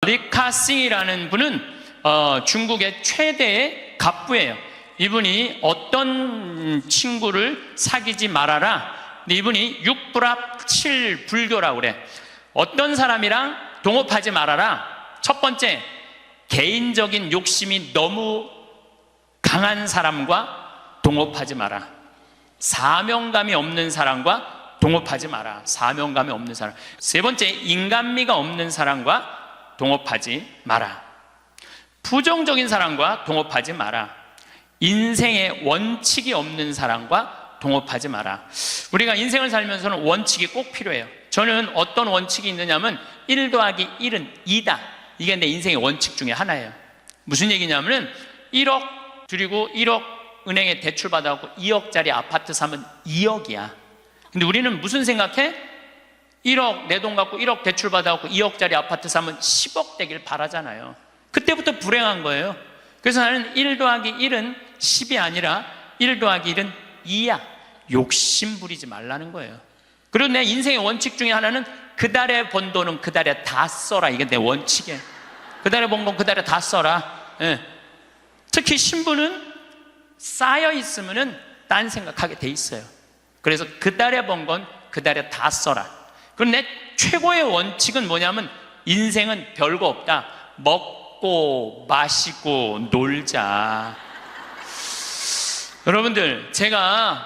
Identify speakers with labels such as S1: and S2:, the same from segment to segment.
S1: 리카싱이라는 분은 중국의 최대의 갑부예요. 이분이 어떤 친구를 사귀지 말아라. 근데 이분이 6불합 7불교라고 그래. 어떤 사람이랑 동업하지 말아라. 첫 번째, 개인적인 욕심이 너무 강한 사람과 동업하지 마라. 사명감이 없는 사람과 동업하지 마라. 사명감이 없는 사람. 세 번째, 인간미가 없는 사람과 동업하지 마라. 부정적인 사람과 동업하지 마라. 인생에 원칙이 없는 사람과 동업하지 마라. 우리가 인생을 살면서는 원칙이 꼭 필요해요. 저는 어떤 원칙이 있느냐면 1 더하기 1은 2다. 이게 내 인생의 원칙 중에 하나예요. 무슨 얘기냐면은 1억 드리고 1억 은행에 대출 받아갖고 2억짜리 아파트 사면 2억이야. 근데 우리는 무슨 생각해? 1억 내 돈 갖고 1억 대출 받아갖고 2억짜리 아파트 사면 10억 되길 바라잖아요. 그때부터 불행한 거예요. 그래서 나는 1 더하기 1은 10이 아니라 1 더하기 1은 2야. 욕심 부리지 말라는 거예요. 그리고 내 인생의 원칙 중에 하나는 그 달에 번 돈은 그 달에 다 써라. 이게 내 원칙이에요. 그 달에 번 건 그 달에 다 써라. 예. 특히 신부는 쌓여 있으면은 딴 생각하게 돼 있어요. 그래서 그 달에 번 건 그 달에 다 써라. 그럼 내 최고의 원칙은 뭐냐면 인생은 별거 없다. 먹고 마시고 놀자. 여러분들, 제가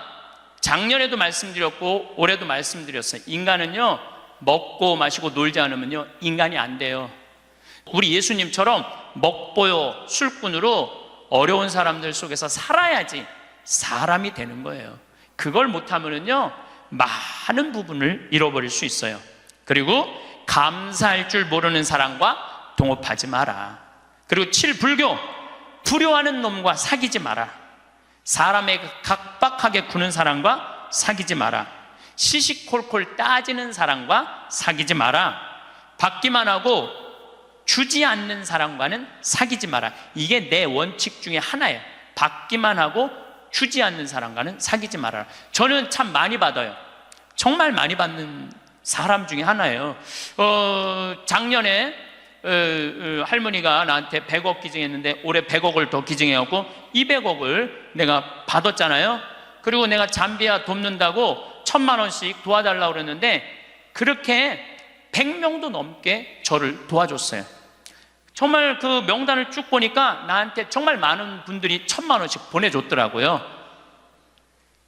S1: 작년에도 말씀드렸고 올해도 말씀드렸어요. 인간은요, 먹고 마시고 놀지 않으면요 인간이 안 돼요. 우리 예수님처럼 먹보요 술꾼으로 어려운 사람들 속에서 살아야지 사람이 되는 거예요. 그걸 못하면은요 많은 부분을 잃어버릴 수 있어요. 그리고 감사할 줄 모르는 사람과 동업하지 마라. 그리고 7, 불교. 불효하는 놈과 사귀지 마라. 사람에게 각박하게 구는 사람과 사귀지 마라. 시시콜콜 따지는 사람과 사귀지 마라. 받기만 하고 주지 않는 사람과는 사귀지 마라. 이게 내 원칙 중에 하나예요. 받기만 하고 주지 않는 사람과는 사귀지 마라. 저는 참 많이 받아요. 정말 많이 받는 사람 중에 하나예요. 작년에 할머니가 나한테 100억 기증했는데 올해 100억을 더 기증해갖고 200억을 내가 받았잖아요. 그리고 내가 잠비아 돕는다고 1000만 원씩 도와달라고 그랬는데 그렇게 100명도 넘게 저를 도와줬어요. 정말 그 명단을 쭉 보니까 나한테 정말 많은 분들이 1000만 원씩 보내줬더라고요.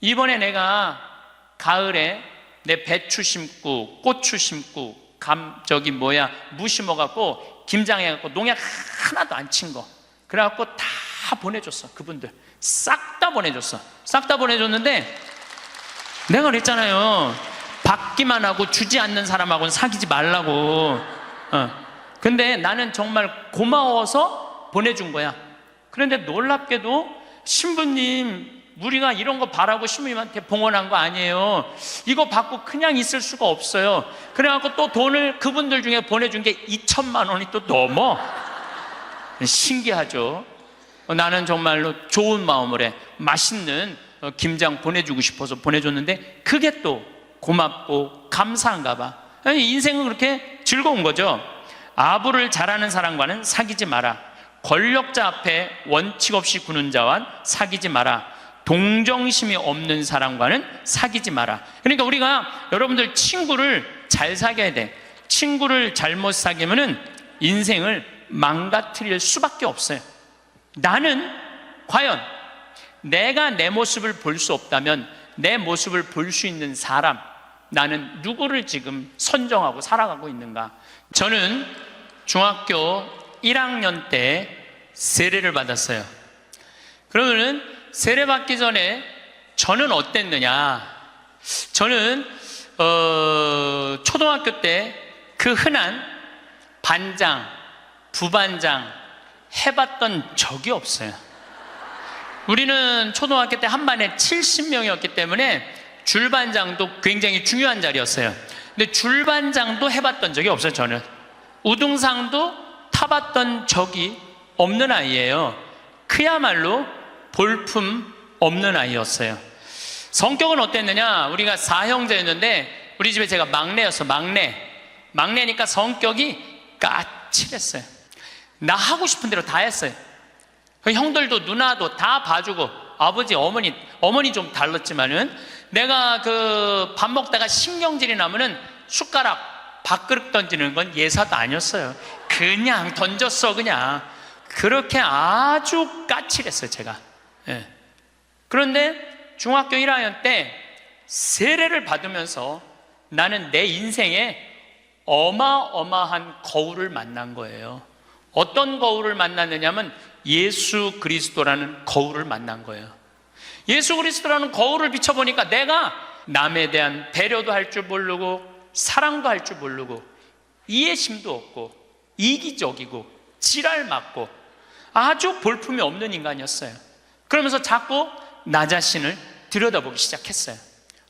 S1: 이번에 내가 가을에 내 배추 심고 고추 심고 무 심어갖고 김장해갖고 농약 하나도 안 친 거 그래갖고 다 보내줬어. 그분들 싹 다 보내줬어. 싹 다 보내줬는데 내가 그랬잖아요. 받기만 하고 주지 않는 사람하고는 사귀지 말라고. 근데 나는 정말 고마워서 보내준 거야. 그런데 놀랍게도 신부님, 우리가 이런 거 바라고 신부님한테 봉헌한 거 아니에요. 이거 받고 그냥 있을 수가 없어요. 그래갖고 또 돈을 그분들 중에 보내준 게 2천만 원이 또 넘어. 신기하죠. 나는 정말로 좋은 마음을 해. 맛있는 김장 보내주고 싶어서 보내줬는데 그게 또 고맙고 감사한가 봐. 인생은 그렇게 즐거운 거죠. 아부를 잘하는 사람과는 사귀지 마라. 권력자 앞에 원칙 없이 구는 자와 사귀지 마라. 동정심이 없는 사람과는 사귀지 마라. 그러니까 우리가 여러분들 친구를 잘 사귀어야 돼. 친구를 잘못 사귀면은 인생을 망가뜨릴 수밖에 없어요. 나는 과연 내가 내 모습을 볼 수 없다면 내 모습을 볼 수 있는 사람, 나는 누구를 지금 선정하고 살아가고 있는가? 저는 중학교 1학년 때 세례를 받았어요. 그러면은 세례 받기 전에 저는 어땠느냐? 저는 초등학교 때 그 흔한 반장, 부반장 해봤던 적이 없어요. 우리는 초등학교 때 한 반에 70명이었기 때문에 줄반장도 굉장히 중요한 자리였어요. 근데 줄반장도 해봤던 적이 없어요. 저는 우등상도 타봤던 적이 없는 아이예요. 그야말로 볼품 없는 아이였어요. 성격은 어땠느냐? 우리가 4형제였는데 우리 집에 제가 막내였어. 막내니까 성격이 까칠했어요. 나 하고 싶은 대로 다 했어요. 형들도 누나도 다 봐주고, 아버지, 어머니 좀 달랐지만은, 내가 그 밥 먹다가 신경질이 나면은 숟가락 밥그릇 던지는 건 예사도 아니었어요. 그냥 던졌어. 그냥 그렇게 아주 까칠했어요, 제가. 예. 그런데 중학교 1학년 때 세례를 받으면서 나는 내 인생에 어마어마한 거울을 만난 거예요. 어떤 거울을 만났느냐면 예수 그리스도라는 거울을 만난 거예요. 예수 그리스도라는 거울을 비춰보니까 내가 남에 대한 배려도 할 줄 모르고, 사랑도 할 줄 모르고, 이해심도 없고, 이기적이고, 지랄 맞고, 아주 볼품이 없는 인간이었어요. 그러면서 자꾸 나 자신을 들여다보기 시작했어요.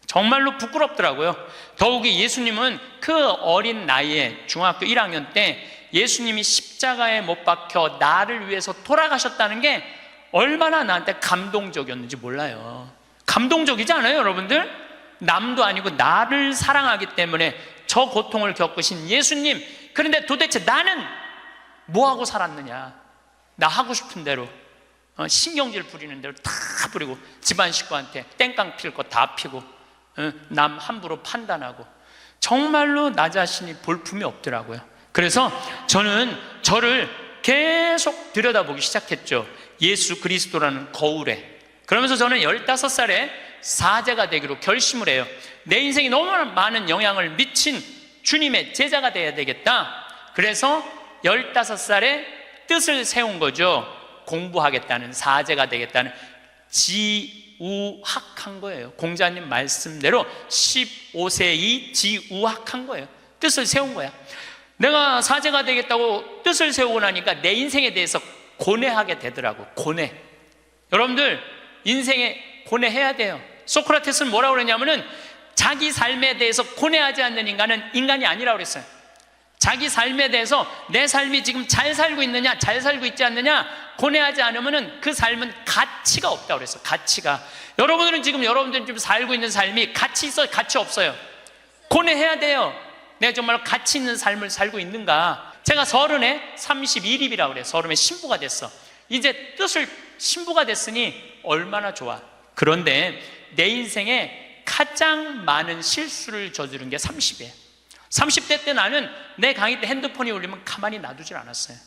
S1: 정말로 부끄럽더라고요. 더욱이 예수님은 그 어린 나이에 중학교 1학년 때 예수님이 십자가에 못 박혀 나를 위해서 돌아가셨다는 게 얼마나 나한테 감동적이었는지 몰라요. 감동적이지 않아요, 여러분들? 남도 아니고 나를 사랑하기 때문에 저 고통을 겪으신 예수님, 그런데 도대체 나는 뭐하고 살았느냐? 나 하고 싶은 대로, 신경질 부리는 대로 다 부리고, 집안 식구한테 땡깡 필 거 다 피고, 남 함부로 판단하고, 정말로 나 자신이 볼품이 없더라고요. 그래서 저는 저를 계속 들여다보기 시작했죠. 예수 그리스도라는 거울에. 그러면서 저는 15살에 사제가 되기로 결심을 해요. 내 인생이 너무 많은 영향을 미친 주님의 제자가 돼야 되겠다. 그래서 15살에 뜻을 세운 거죠. 공부하겠다는, 사제가 되겠다는, 지우학한 거예요. 공자님 말씀대로 15세이 지우학한 거예요. 뜻을 세운 거야. 내가 사제가 되겠다고 뜻을 세우고 나니까 내 인생에 대해서 고뇌하게 되더라고. 고뇌. 여러분들 인생에 고뇌해야 돼요. 소크라테스는 뭐라고 그러냐면은 자기 삶에 대해서 고뇌하지 않는 인간은 인간이 아니라고 그랬어요. 자기 삶에 대해서 내 삶이 지금 잘 살고 있느냐, 잘 살고 있지 않느냐 고뇌하지 않으면은 그 삶은 가치가 없다고 그랬어요. 가치가. 여러분들은 지금 살고 있는 삶이 가치 있어요, 가치 없어요? 고뇌해야 돼요. 내가 정말 가치 있는 삶을 살고 있는가? 제가 30에 31입이라고 그래요. 30에 신부가 됐어. 이제 뜻을 신부가 됐으니 얼마나 좋아. 그런데 내 인생에 가장 많은 실수를 저지른 게 30이에요. 30대 때 나는 내 강의 때 핸드폰이 울리면 가만히 놔두질 않았어요.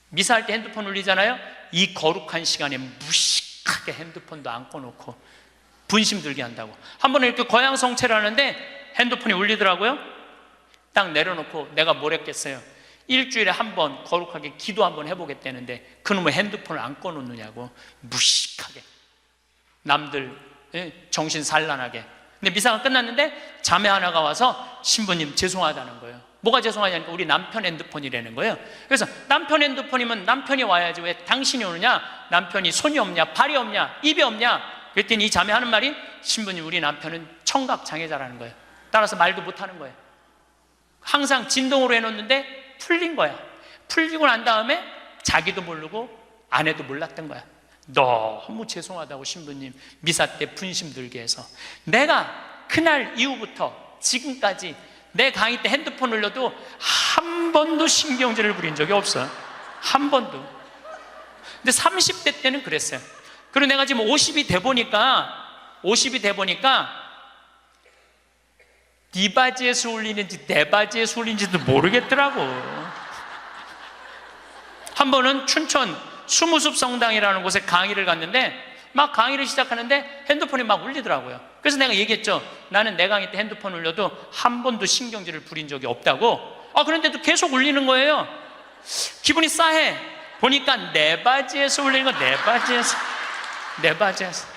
S1: 미사할 때 핸드폰 울리잖아요. 이 거룩한 시간에 무식하게 핸드폰도 안 꺼놓고 분심 들게 한다고. 한 번은 이렇게 거양성체를 하는데 핸드폰이 울리더라고요. 딱 내려놓고 내가 뭘 했겠어요. 일주일에 한 번 거룩하게 기도 한번 해보겠다는데 그놈의 핸드폰을 안 꺼놓느냐고. 무식하게 남들 정신 산란하게. 근데 미사가 끝났는데 자매 하나가 와서 신부님 죄송하다는 거예요. 뭐가 죄송하냐니까 우리 남편 핸드폰이라는 거예요. 그래서 남편 핸드폰이면 남편이 와야지 왜 당신이 오느냐? 남편이 손이 없냐? 발이 없냐? 입이 없냐? 그랬더니 이 자매 하는 말이 신부님 우리 남편은 청각장애자라는 거예요. 따라서 말도 못하는 거예요. 항상 진동으로 해놓는데 풀린 거야. 풀리고 난 다음에 자기도 모르고 아내도 몰랐던 거야. 너무 죄송하다고 신부님 미사 때 분심 들게 해서. 내가 그날 이후부터 지금까지 내 강의 때 핸드폰 울려도 한 번도 신경질을 부린 적이 없어요. 한 번도. 근데 30대 때는 그랬어요. 그리고 내가 지금 50이 돼 보니까 네 바지에서 울리는지 내 바지에서 울리는지도 모르겠더라고. 한 번은 춘천 수무숲 성당이라는 곳에 강의를 갔는데 막 강의를 시작하는데 핸드폰이 막 울리더라고요. 그래서 내가 얘기했죠. 나는 내 강의 때 핸드폰 울려도 한 번도 신경질을 부린 적이 없다고. 그런데도 계속 울리는 거예요. 기분이 싸해. 보니까 내 바지에서 울리는 거. 내 바지에서.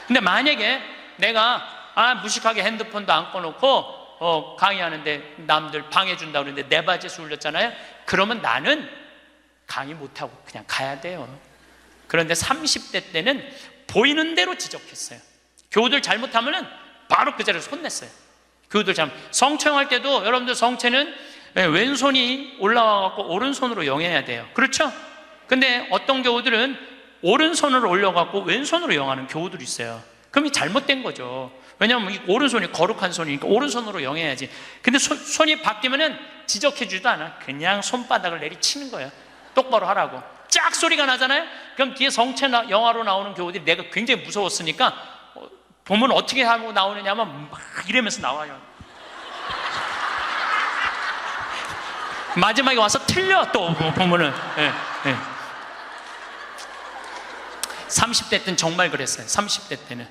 S1: 근데 만약에 내가 무식하게 핸드폰도 안 꺼놓고 강의하는데 남들 방해준다고 그러는데 내 바지에서 울렸잖아요. 그러면 나는 강의 못하고 그냥 가야 돼요. 그런데 30대 때는 보이는 대로 지적했어요. 교우들 잘못하면은 바로 그 자리에서 혼냈어요. 교우들 성체할 때도 여러분들 성체는 왼손이 올라와갖고 오른손으로 영해야 돼요. 그렇죠? 근데 어떤 교우들은 오른손으로 올려갖고 왼손으로 영하는 교우들이 있어요. 그럼 이 잘못된 거죠. 왜냐하면 이 오른손이 거룩한 손이니까 오른손으로 영해야지. 근데 손이 바뀌면은 지적해주지도 않아. 그냥 손바닥을 내리치는 거예요. 똑바로 하라고. 짝 소리가 나잖아요. 그럼 뒤에 성체 영화로 나오는 교우들이 내가 굉장히 무서웠으니까 보면 어떻게 하고 나오느냐면 막 이러면서 나와요. 마지막에 와서 틀려 또 보면은. 예, 예. 30대 때는 정말 그랬어요. 30대 때는.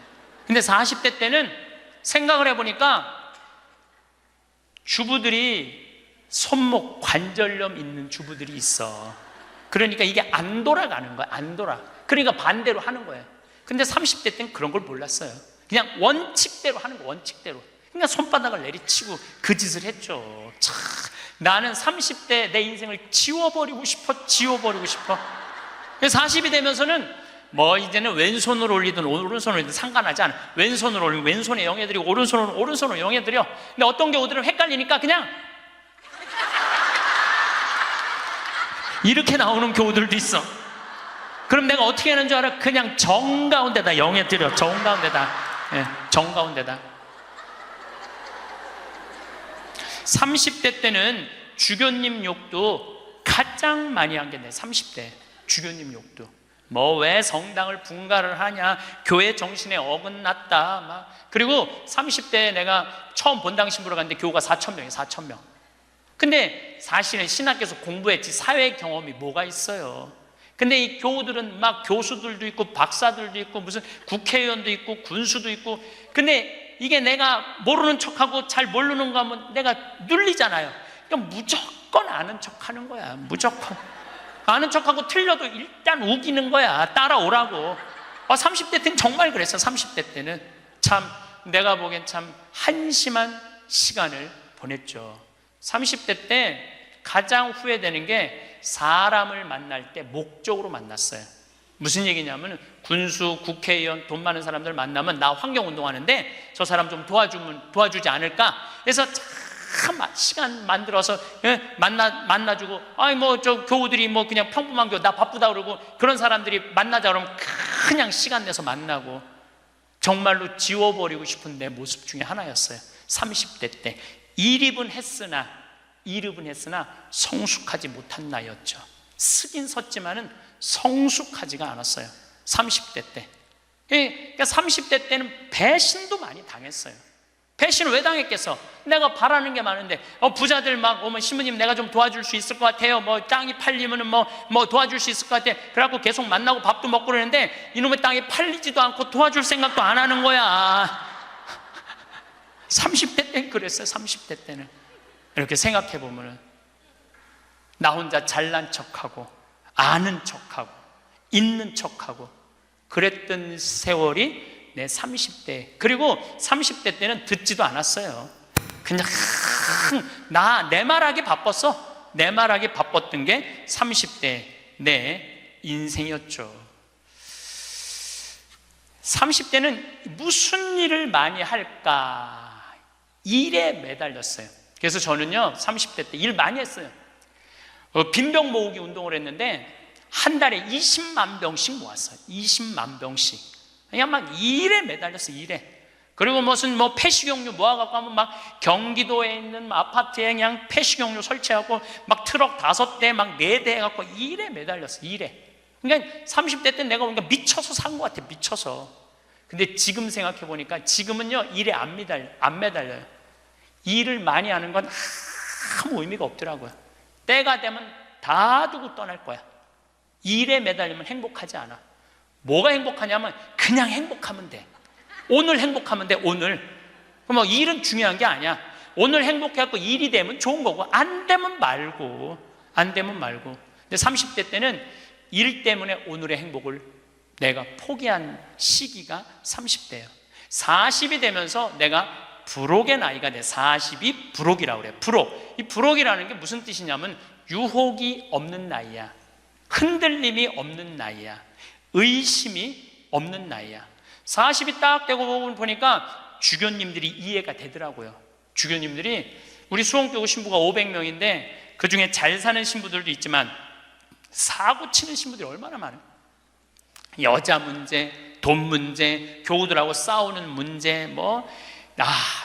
S1: 근데 40대 때는 생각을 해보니까 주부들이 손목 관절염 있는 주부들이 있어. 그러니까 이게 안 돌아가는 거야. 안 돌아. 그러니까 반대로 하는 거예요. 근데 30대 때는 그런 걸 몰랐어요. 그냥 원칙대로 하는 거, 원칙대로. 그러니까 손바닥을 내리치고 그 짓을 했죠. 참, 나는 30대 내 인생을 지워버리고 싶어. 40이 되면서는 뭐 이제는 왼손으로 올리든 오른손으로 올리든 상관하지 않아. 왼손으로 올리면 왼손에 영해드리고 오른손으로 영해드려. 근데 어떤 경우들은 헷갈리니까 그냥 이렇게 나오는 경우들도 있어. 그럼 내가 어떻게 하는 줄 알아? 그냥 정가운데다 영해드려. 정가운데다. 예, 정가운데다. 30대 때는 주교님 욕도 가장 많이 한 게 내 30대 주교님 욕도. 뭐 왜 성당을 분가를 하냐, 교회 정신에 어긋났다 막. 그리고 30대에 내가 처음 본당 신부로 갔는데 교우가 4,000명이에요. 4,000명. 근데 사실은 신학교에서 공부했지 사회 경험이 뭐가 있어요. 근데 이 교우들은 막 교수들도 있고 박사들도 있고 무슨 국회의원도 있고 군수도 있고. 근데 이게 내가 모르는 척하고 잘 모르는 거 하면 내가 눌리잖아요. 그러니까 무조건 아는 척하는 거야. 무조건 아는 척하고 틀려도 일단 우기는 거야. 따라오라고. 30대 때는 정말 그랬어. 30대 때는 참 내가 보기엔 참 한심한 시간을 보냈죠. 30대 때 가장 후회되는 게 사람을 만날 때 목적으로 만났어요. 무슨 얘기냐면 군수, 국회의원, 돈 많은 사람들 만나면 나 환경운동하는데 저 사람 좀 도와주지 않을까? 그래서 참 시간 만들어서 만나주고, 아이 뭐 저 교우들이 뭐 그냥 평범한 교우 나 바쁘다 그러고 그런 사람들이 만나자 그러면 그냥 시간 내서 만나고. 정말로 지워버리고 싶은 내 모습 중에 하나였어요. 30대 때 이립은 했으나 성숙하지 못한 나이였죠. 쓰긴 섰지만은 성숙하지가 않았어요. 30대 때. 그러니까 30대 때는 배신도 많이 당했어요. 배신을 왜 당했겠어? 내가 바라는 게 많은데 부자들 막 오면 신부님 내가 좀 도와줄 수 있을 것 같아요. 뭐 땅이 팔리면은 뭐 도와줄 수 있을 것 같아. 그래갖고 계속 만나고 밥도 먹고 그러는데 이놈의 땅이 팔리지도 않고 도와줄 생각도 안 하는 거야. 30대 때는 그랬어요. 30대 때는 이렇게 생각해 보면은 나 혼자 잘난 척하고 아는 척하고 있는 척하고 그랬던 세월이 내 30대. 그리고 30대 때는 듣지도 않았어요. 그냥 내 말하기 바빴어. 내 말하기 바빴던 게 30대 내 인생이었죠. 30대는 무슨 일을 많이 할까? 일에 매달렸어요. 그래서 저는요 30대 때 일 많이 했어요. 빈병 모으기 운동을 했는데 한 달에 20만 병씩 모았어요. 20만 병씩. 그냥 막 일에 매달렸어요. 일에. 그리고 무슨 폐식용유 모아갖고 하면 막 경기도에 있는 아파트에 그냥 폐식용유 설치하고 막 트럭 5대 막 4대 해갖고 일에 매달렸어요. 일에. 그러니까 30대 때 내가 보니까 미쳐서 산 것 같아. 미쳐서. 근데 지금 생각해보니까 지금은요 일에 안 매달려요. 일을 많이 하는 건 아무 의미가 없더라고요. 때가 되면 다 두고 떠날 거야. 일에 매달리면 행복하지 않아. 뭐가 행복하냐면 그냥 행복하면 돼. 오늘 행복하면 돼. 오늘. 그럼 일은 중요한 게 아니야. 오늘 행복해갖고 일이 되면 좋은 거고 안 되면 말고. 근데 30대 때는 일 때문에 오늘의 행복을 내가 포기한 시기가 30대예요. 40이 되면서 내가 불혹의 나이가 돼. 40이 불혹이라고 그래요. 불혹. 이 불혹이라는 게 무슨 뜻이냐면 유혹이 없는 나이야. 흔들림이 없는 나이야. 의심이 없는 나이야. 40이 딱 되고 보니까 주교님들이 이해가 되더라고요. 주교님들이 우리 수원교구 신부가 500명인데 그 중에 잘 사는 신부들도 있지만 사고 치는 신부들이 얼마나 많아요. 여자 문제, 돈 문제, 교우들하고 싸우는 문제,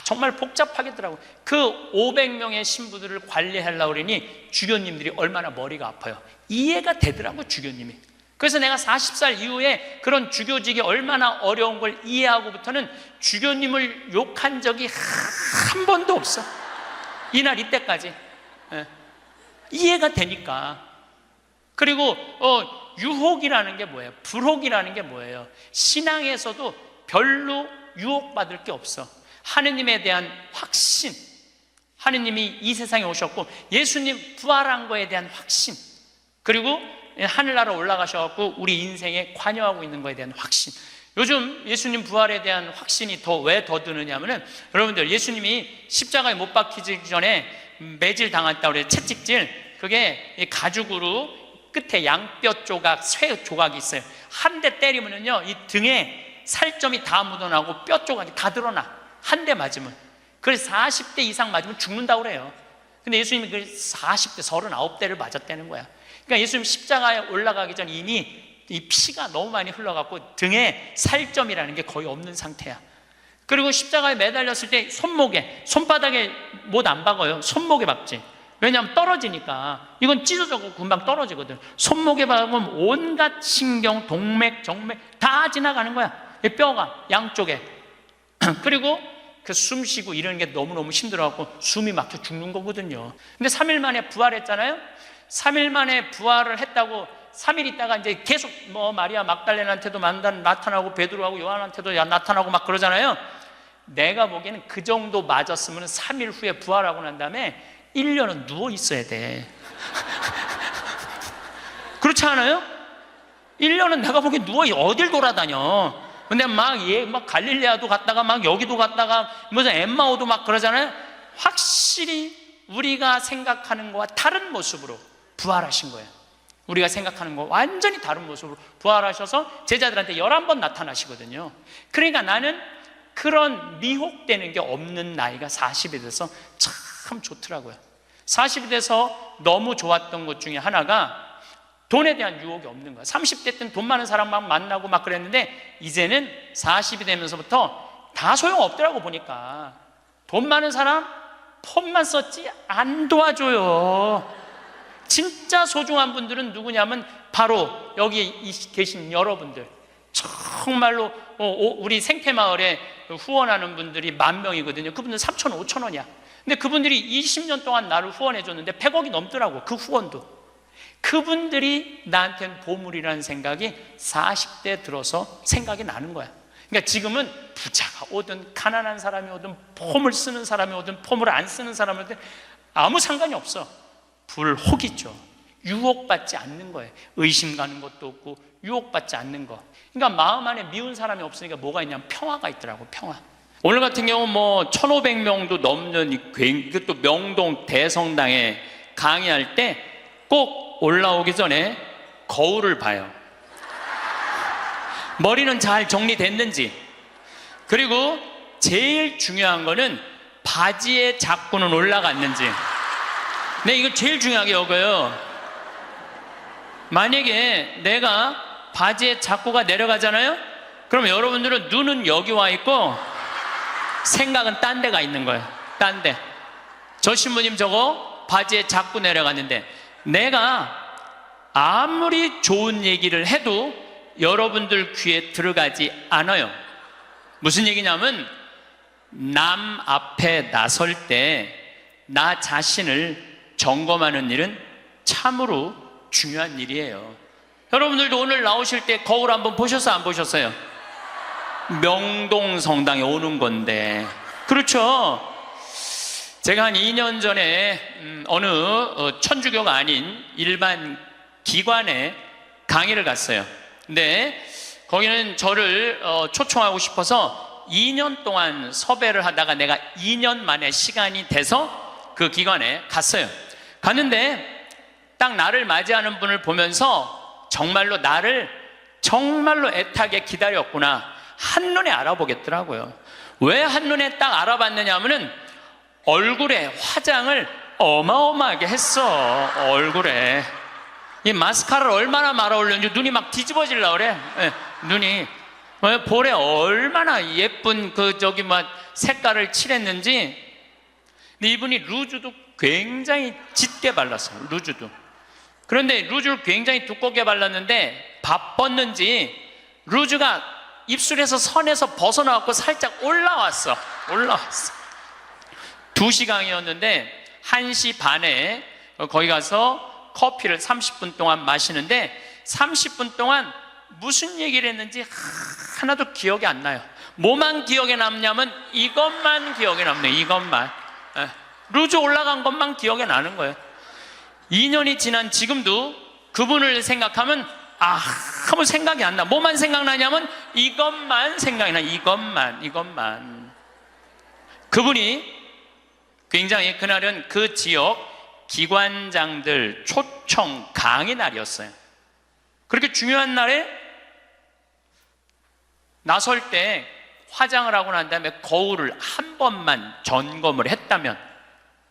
S1: 정말 복잡하겠더라고요. 그 500명의 신부들을 관리하려고 그러니 주교님들이 얼마나 머리가 아파요. 이해가 되더라고요, 주교님이. 그래서 내가 40살 이후에 그런 주교직이 얼마나 어려운 걸 이해하고부터는 주교님을 욕한 적이 한 번도 없어. 이날 이때까지. 이해가 되니까. 그리고 유혹이라는 게 뭐예요? 불혹이라는 게 뭐예요? 신앙에서도 별로 유혹받을 게 없어. 하느님에 대한 확신, 하느님이 이 세상에 오셨고 예수님 부활한 거에 대한 확신, 그리고 하늘나라 올라가셔서 우리 인생에 관여하고 있는 거에 대한 확신. 요즘 예수님 부활에 대한 확신이 왜 더 드느냐면은, 여러분들, 예수님이 십자가에 못 박히기 전에 매질 당했다고 그래요. 채찍질. 그게 가죽으로 끝에 양뼈 조각, 쇠 조각이 있어요. 한 대 때리면은요, 이 등에 살점이 다 묻어나고 뼈 조각이 다 드러나. 한 대 맞으면. 그래서 40대 이상 맞으면 죽는다고 그래요. 근데 예수님이 그 40대, 39대를 맞았다는 거야. 그러니까 예수님 십자가에 올라가기 전 이미 이 피가 너무 많이 흘러갖고 등에 살점이라는 게 거의 없는 상태야. 그리고 십자가에 매달렸을 때 손목에, 손바닥에 못 안 박아요. 손목에 박지. 왜냐하면 떨어지니까. 이건 찢어져고 금방 떨어지거든. 손목에 박으면 온갖 신경, 동맥, 정맥 다 지나가는 거야. 이 뼈가 양쪽에. 그리고 그 숨 쉬고 이러는 게 너무너무 힘들어갖고 숨이 막혀 죽는 거거든요. 근데 3일 만에 부활했잖아요. 3일 만에 부활을 했다고 3일 있다가 이제 계속 마리아 막달레나한테도 나타나고 베드로하고 요한한테도 나타나고 막 그러잖아요. 내가 보기에는 그 정도 맞았으면 3일 후에 부활하고 난 다음에 1년은 누워 있어야 돼. 그렇지 않아요? 1년은 내가 보기엔 누워 어딜 돌아다녀. 근데 막 갈릴레아도 갔다가 막 여기도 갔다가 무슨 엠마오도 막 그러잖아요. 확실히 우리가 생각하는 거와 다른 모습으로 부활하신 거예요. 우리가 생각하는 거 완전히 다른 모습으로 부활하셔서 제자들한테 11번 나타나시거든요. 그러니까 나는 그런 미혹되는 게 없는 나이가 40이 돼서 참 좋더라고요. 40이 돼서 너무 좋았던 것 중에 하나가 돈에 대한 유혹이 없는 거야. 30대 때는 돈 많은 사람 막 만나고 막 그랬는데 이제는 40이 되면서부터 다 소용없더라고. 보니까 돈 많은 사람 폰만 썼지 안 도와줘요. 진짜 소중한 분들은 누구냐면 바로 여기 계신 여러분들. 정말로 우리 생태마을에 후원하는 분들이 10,000명이거든요. 그분들 3,000원, 5,000원이야. 근데 그분들이 20년 동안 나를 후원해 줬는데 100억이 넘더라고. 그 후원도. 그분들이 나한테는 보물이라는 생각이 40대 들어서 생각이 나는 거야. 그러니까 지금은 부자가 오든 가난한 사람이 오든 폼을 쓰는 사람이 오든 폼을 안 쓰는 사람이 오든 아무 상관이 없어. 불혹이죠. 유혹받지 않는 거예요. 의심 가는 것도 없고 유혹받지 않는 거. 그러니까 마음 안에 미운 사람이 없으니까 뭐가 있냐면 평화가 있더라고. 평화. 오늘 같은 경우 1,500명도 넘는 또 명동 대성당에 강의할 때 꼭 올라오기 전에 거울을 봐요. 머리는 잘 정리됐는지. 그리고 제일 중요한 거는 바지에 자꾸는 올라갔는지. 네, 이거 제일 중요하게 여겨요. 만약에 내가 바지에 자꾸가 내려가잖아요? 그럼 여러분들은 눈은 여기 와 있고 생각은 딴 데가 있는 거예요. 딴 데. 저 신부님 저거 바지에 자꾸 내려갔는데 내가 아무리 좋은 얘기를 해도 여러분들 귀에 들어가지 않아요. 무슨 얘기냐면 남 앞에 나설 때 나 자신을 점검하는 일은 참으로 중요한 일이에요. 여러분들도 오늘 나오실 때 거울 한번 보셨어요? 안 보셨어요? 명동 성당에 오는 건데. 그렇죠? 제가 한 2년 전에 어느 천주교가 아닌 일반 기관에 강의를 갔어요. 근데 거기는 저를 초청하고 싶어서 2년 동안 섭외를 하다가 내가 2년 만에 시간이 돼서 그 기관에 갔어요. 갔는데 딱 나를 맞이하는 분을 보면서 정말로 나를 정말로 애타게 기다렸구나 한눈에 알아보겠더라고요. 왜 한눈에 딱 알아봤느냐 하면은 얼굴에 화장을 어마어마하게 했어. 얼굴에 이 마스카라를 얼마나 말아 올렸는지 눈이 막 뒤집어지려고 그래. 네, 눈이. 볼에 얼마나 예쁜 색깔을 칠했는지. 근데 이분이 루즈도 굉장히 짙게 발랐어요. 루즈도. 그런데 루즈를 굉장히 두껍게 발랐는데 바빴는지 루즈가 입술에서 선에서 벗어나갖고 살짝 올라왔어. 2시간이었는데 1시 반에 거기 가서 커피를 30분 동안 마시는데 30분 동안 무슨 얘기를 했는지 하나도 기억이 안 나요. 뭐만 기억에 남냐면 이것만 기억에 남네요. 이것만. 루즈 올라간 것만 기억에 나는 거예요. 2년이 지난 지금도 그분을 생각하면 아무 생각이 안 나. 뭐만 생각나냐면 이것만 생각이 나. 이것만. 그분이 굉장히 그날은 그 지역 기관장들 초청 강의 날이었어요. 그렇게 중요한 날에 나설 때 화장을 하고 난 다음에 거울을 한 번만 점검을 했다면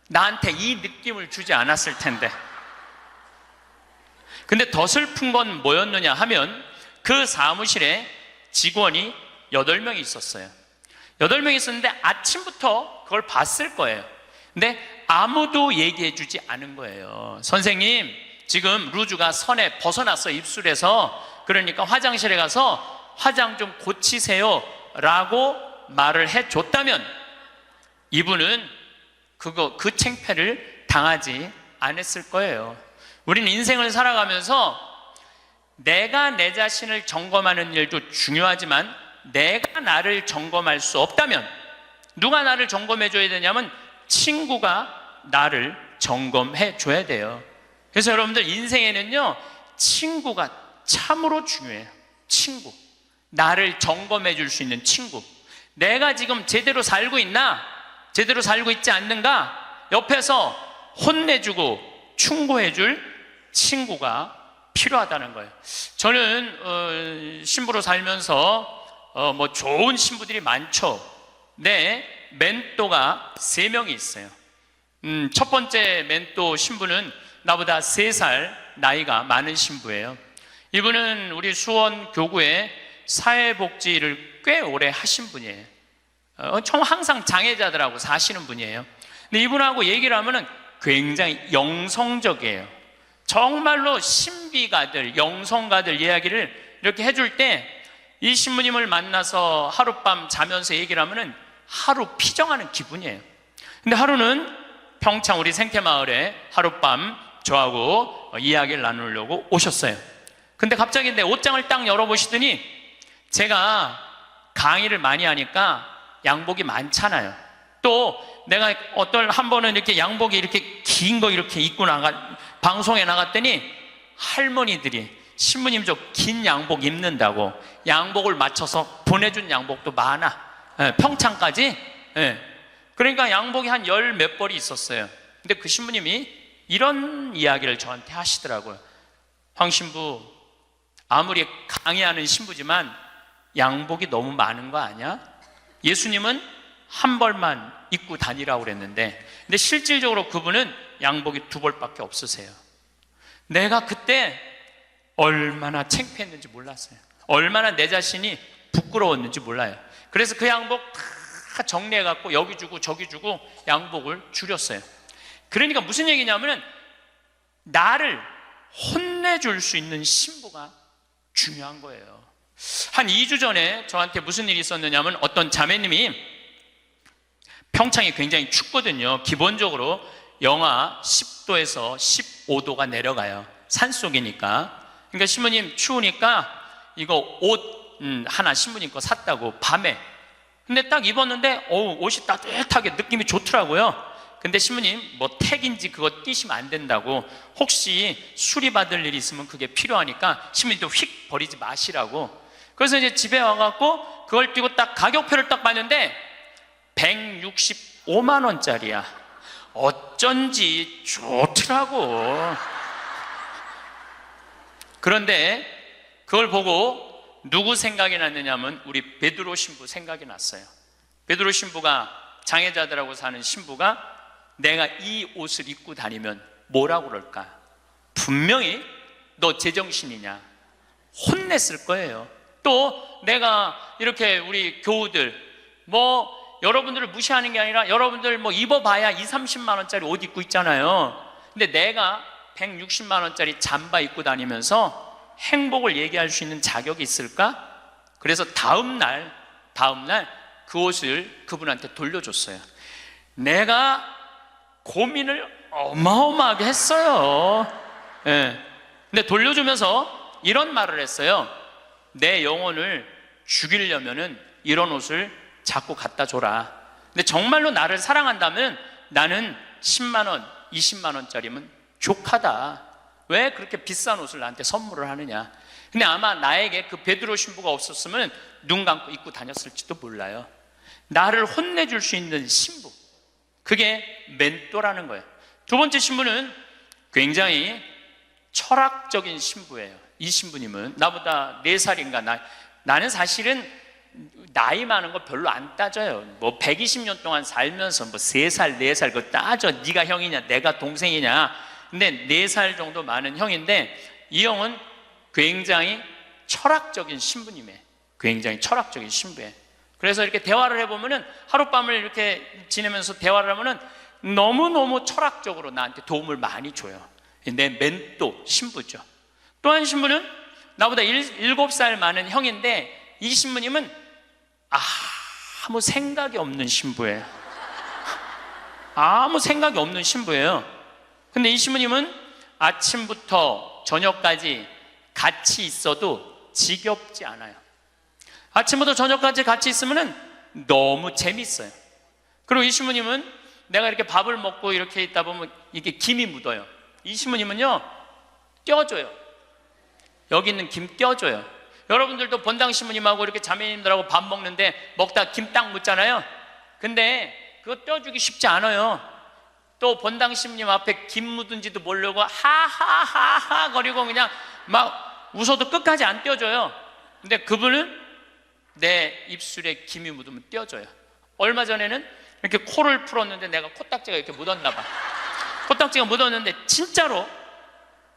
S1: 나한테 이 느낌을 주지 않았을 텐데. 근데 더 슬픈 건 뭐였느냐 하면 그 사무실에 직원이 8명이 있었어요. 8명이 있었는데 아침부터 그걸 봤을 거예요. 근데 아무도 얘기해 주지 않은 거예요. 선생님, 지금 루즈가 선에 벗어났어, 입술에서. 그러니까 화장실에 가서 화장 좀 고치세요 라고 말을 해줬다면 이분은 그 창피를 당하지 않았을 거예요. 우리는 인생을 살아가면서 내가 내 자신을 점검하는 일도 중요하지만 내가 나를 점검할 수 없다면 누가 나를 점검해 줘야 되냐면 친구가 나를 점검해 줘야 돼요. 그래서 여러분들 인생에는요, 친구가 참으로 중요해요. 친구. 나를 점검해 줄 수 있는 친구. 내가 지금 제대로 살고 있나? 제대로 살고 있지 않는가? 옆에서 혼내주고 충고해 줄 친구가 필요하다는 거예요. 저는 신부로 살면서 좋은 신부들이 많죠. 내 멘토가 3명이 있어요. 첫 번째 멘토 신부는 나보다 3살 나이가 많은 신부예요. 이분은 우리 수원 교구에 사회복지를 꽤 오래 하신 분이에요. 항상 장애자들하고 사시는 분이에요. 근데 이분하고 얘기를 하면은 굉장히 영성적이에요. 정말로 신비가들, 영성가들 이야기를 이렇게 해줄 때 이 신부님을 만나서 하룻밤 자면서 얘기를 하면은 하루 피정하는 기분이에요. 근데 하루는 평창 우리 생태마을에 하룻밤 저하고 이야기를 나누려고 오셨어요. 근데 갑자기 내 옷장을 딱 열어보시더니 제가 강의를 많이 하니까 양복이 많잖아요. 또 내가 한 번은 이렇게 양복이 이렇게 긴 거 이렇게 입고 방송에 나갔더니 할머니들이 신부님 저 긴 양복 입는다고 양복을 맞춰서 보내준 양복도 많아. 평창까지. 그러니까 양복이 한 10몇 벌이 있었어요. 근데 그 신부님이 이런 이야기를 저한테 하시더라고요. 황 신부, 아무리 강의하는 신부지만 양복이 너무 많은 거 아니야? 예수님은 한 벌만 입고 다니라고 그랬는데, 근데 실질적으로 그분은 양복이 2벌밖에 없으세요. 내가 그때 얼마나 창피했는지 몰랐어요. 얼마나 내 자신이 부끄러웠는지 몰라요. 그래서 그 양복 다 정리해갖고 여기 주고 저기 주고 양복을 줄였어요. 그러니까 무슨 얘기냐면은 나를 혼내줄 수 있는 신부가 중요한 거예요. 한 2주 전에 저한테 무슨 일이 있었느냐면 어떤 자매님이, 평창이 굉장히 춥거든요. 기본적으로 영하 10도에서 15도가 내려가요. 산속이니까. 그러니까 신부님 추우니까 이거 옷 하나 신부님 거 샀다고 밤에. 근데 딱 입었는데 옷이 따뜻하게 느낌이 좋더라고요. 근데 신부님 택인지 그거 띄시면 안 된다고, 혹시 수리받을 일이 있으면 그게 필요하니까 신부님도 휙 버리지 마시라고. 그래서 이제 집에 와갖고 그걸 띄고 딱 가격표를 딱 봤는데 165만 원짜리야. 어쩐지 좋더라고. 그런데 그걸 보고 누구 생각이 났느냐면 우리 베드로 신부 생각이 났어요. 베드로 신부가, 장애자들하고 사는 신부가 내가 이 옷을 입고 다니면 뭐라고 그럴까? 분명히 너 제정신이냐 혼냈을 거예요. 또 내가 이렇게 우리 교우들 뭐 여러분들을 무시하는 게 아니라 여러분들 뭐 입어봐야 2, 30만 원짜리 옷 입고 있잖아요. 근데 내가 160만 원짜리 잠바 입고 다니면서 행복을 얘기할 수 있는 자격이 있을까? 그래서 다음날 그 옷을 그분한테 돌려줬어요. 내가 고민을 어마어마하게 했어요. 예. 근데 돌려주면서 이런 말을 했어요. 내 영혼을 죽이려면은 이런 옷을 자꾸 갖다 줘라. 근데 정말로 나를 사랑한다면 나는 10만 원, 20만 원짜리면 족하다. 왜 그렇게 비싼 옷을 나한테 선물을 하느냐. 근데 아마 나에게 그 베드로 신부가 없었으면 눈 감고 입고 다녔을지도 몰라요. 나를 혼내줄 수 있는 신부, 그게 멘토라는 거예요. 두 번째 신부는 굉장히 철학적인 신부예요. 이 신부님은 나보다 4살인가 나는 사실은 나이 많은 거 별로 안 따져요. 뭐 120년 동안 살면서 뭐 3살, 4살 그거 따져. 네가 형이냐 내가 동생이냐. 근데 4살 정도 많은 형인데 이 형은 굉장히 철학적인 신부님이에요. 굉장히 철학적인 신부예요. 그래서 이렇게 대화를 해보면은 하룻밤을 이렇게 지내면서 대화를 하면은 너무너무 철학적으로 나한테 도움을 많이 줘요. 내 멘토 신부죠. 또 한 신부는 나보다 7살 많은 형인데 이 신부님은 아무 생각이 없는 신부예요. 아무 생각이 없는 신부예요. 근데 이 신부님은 아침부터 저녁까지 같이 있어도 지겹지 않아요. 아침부터 저녁까지 같이 있으면 너무 재밌어요. 그리고 이 신부님은 내가 이렇게 밥을 먹고 이렇게 있다 보면 이게 김이 묻어요. 이 신부님은요 껴줘요. 여기 있는 김 껴줘요. 여러분들도 본당 신부님하고 이렇게 자매님들하고 밥 먹는데 먹다 김 딱 묻잖아요. 근데 그거 떼어주기 쉽지 않아요. 또 본당 신부님 앞에 김 묻은지도 모르고 하하하하 거리고 그냥 막 웃어도 끝까지 안 떼어줘요. 근데 그분은 내 입술에 김이 묻으면 떼어줘요. 얼마 전에는 이렇게 코를 풀었는데 내가 코딱지가 이렇게 묻었나 봐. 코딱지가 묻었는데 진짜로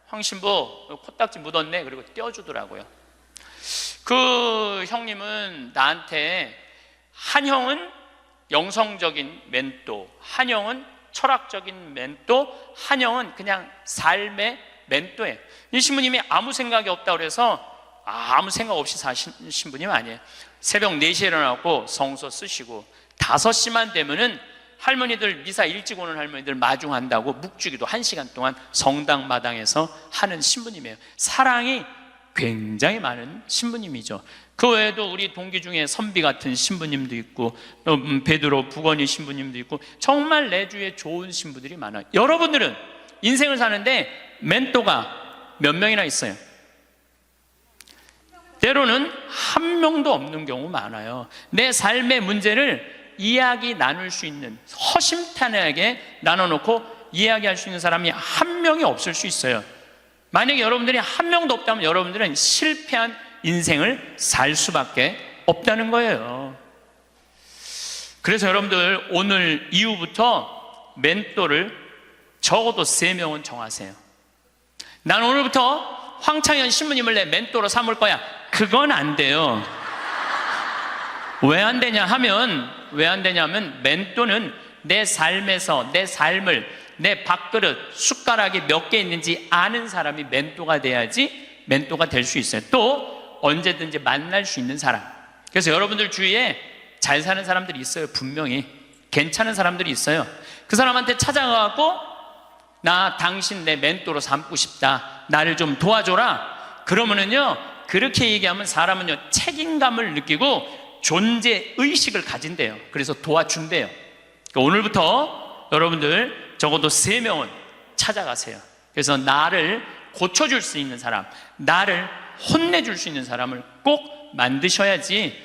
S1: 황 신부 코딱지 묻었네. 그리고 떼어주더라고요. 그 형님은 나한테 한 형은 영성적인 멘토, 한 형은 철학적인 멘토, 한 형은 그냥 삶의 멘토예요. 이 신부님이 아무 생각이 없다고 그래서 아무 생각 없이 사신 신부님 아니에요. 새벽 4시에 일어나고 성서 쓰시고 5시만 되면은 할머니들 미사 일찍 오는 할머니들 마중한다고 묵주기도 1시간 동안 성당 마당에서 하는 신부님이에요. 사랑이 굉장히 많은 신부님이죠. 그 외에도 우리 동기 중에 선비 같은 신부님도 있고 또 베드로 부건이 신부님도 있고 정말 내 주위에 좋은 신부들이 많아요. 여러분들은 인생을 사는데 멘토가 몇 명이나 있어요? 때로는 한 명도 없는 경우 많아요. 내 삶의 문제를 이야기 나눌 수 있는, 허심탄회하게 나눠놓고 이야기할 수 있는 사람이 한 명이 없을 수 있어요. 만약에 여러분들이 한 명도 없다면 여러분들은 실패한 인생을 살 수밖에 없다는 거예요. 그래서 여러분들 오늘 이후부터 멘토를 적어도 3명은 정하세요. 난 오늘부터 황창현 신부님을 내 멘토로 삼을 거야. 그건 안 돼요. 왜 안 되냐면 멘토는 내 삶에서 내 삶을, 내 밥그릇, 숟가락이 몇 개 있는지 아는 사람이 멘토가 돼야지 멘토가 될 수 있어요. 또 언제든지 만날 수 있는 사람. 그래서 여러분들 주위에 잘 사는 사람들이 있어요. 분명히 괜찮은 사람들이 있어요. 그 사람한테 찾아가고 나 당신 내 멘토로 삼고 싶다, 나를 좀 도와줘라. 그러면은요 그렇게 얘기하면 사람은요 책임감을 느끼고 존재의식을 가진대요. 그래서 도와준대요. 그러니까 오늘부터 여러분들 적어도 3명은 찾아가세요. 그래서 나를 고쳐줄 수 있는 사람, 나를 혼내줄 수 있는 사람을 꼭 만드셔야지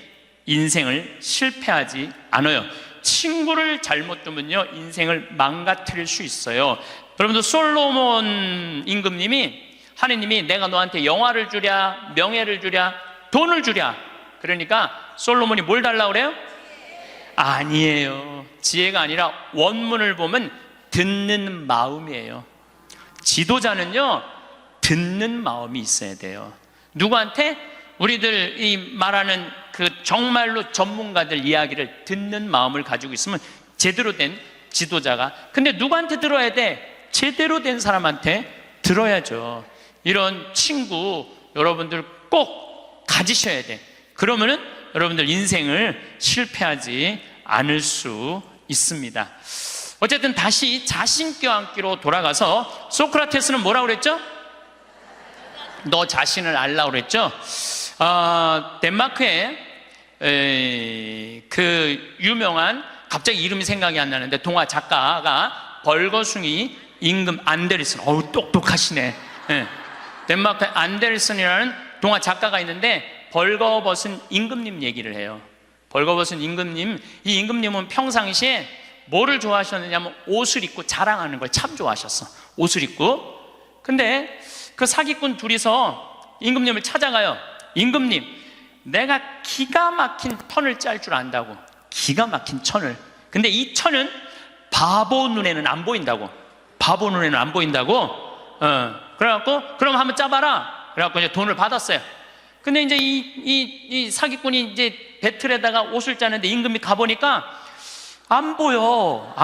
S1: 인생을 실패하지 않아요. 친구를 잘못 두면요 인생을 망가뜨릴 수 있어요. 여러분들 솔로몬 임금님이, 하느님이 내가 너한테 영화를 주랴, 명예를 주랴, 돈을 주랴. 그러니까 솔로몬이 뭘 달라고 그래요? 아니에요. 지혜가 아니라 원문을 보면 듣는 마음이에요. 지도자는요 듣는 마음이 있어야 돼요. 누구한테? 우리들이 말하는 그 정말로 전문가들 이야기를 듣는 마음을 가지고 있으면 제대로 된 지도자가. 근데 누구한테 들어야 돼? 제대로 된 사람한테 들어야죠. 이런 친구 여러분들 꼭 가지셔야 돼. 그러면은 여러분들 인생을 실패하지 않을 수 있습니다. 어쨌든 다시 자신 껴안기로 돌아가서 소크라테스는 뭐라고 그랬죠? 너 자신을 알라고 그랬죠? 덴마크에 그 유명한, 갑자기 이름이 생각이 안 나는데 동화 작가가 벌거숭이 임금 안데르슨. 어우, 똑똑하시네. 덴마크에 안데르슨이라는 동화 작가가 있는데 벌거벗은 임금님 얘기를 해요. 벌거벗은 임금님. 이 임금님은 평상시에 뭐를 좋아하셨느냐면 옷을 입고 자랑하는 걸 참 좋아하셨어. 옷을 입고. 근데 그 사기꾼 둘이서 임금님을 찾아가요. 임금님, 내가 기가 막힌 천을 짤 줄 안다고. 기가 막힌 천을. 근데 이 천은 바보 눈에는 안 보인다고. 바보 눈에는 안 보인다고. 그래갖고 그럼 한번 짜봐라. 그래갖고 이제 돈을 받았어요. 근데 이제 이 사기꾼이 이제 배틀에다가 옷을 짜는데 임금이 가보니까 안 보여.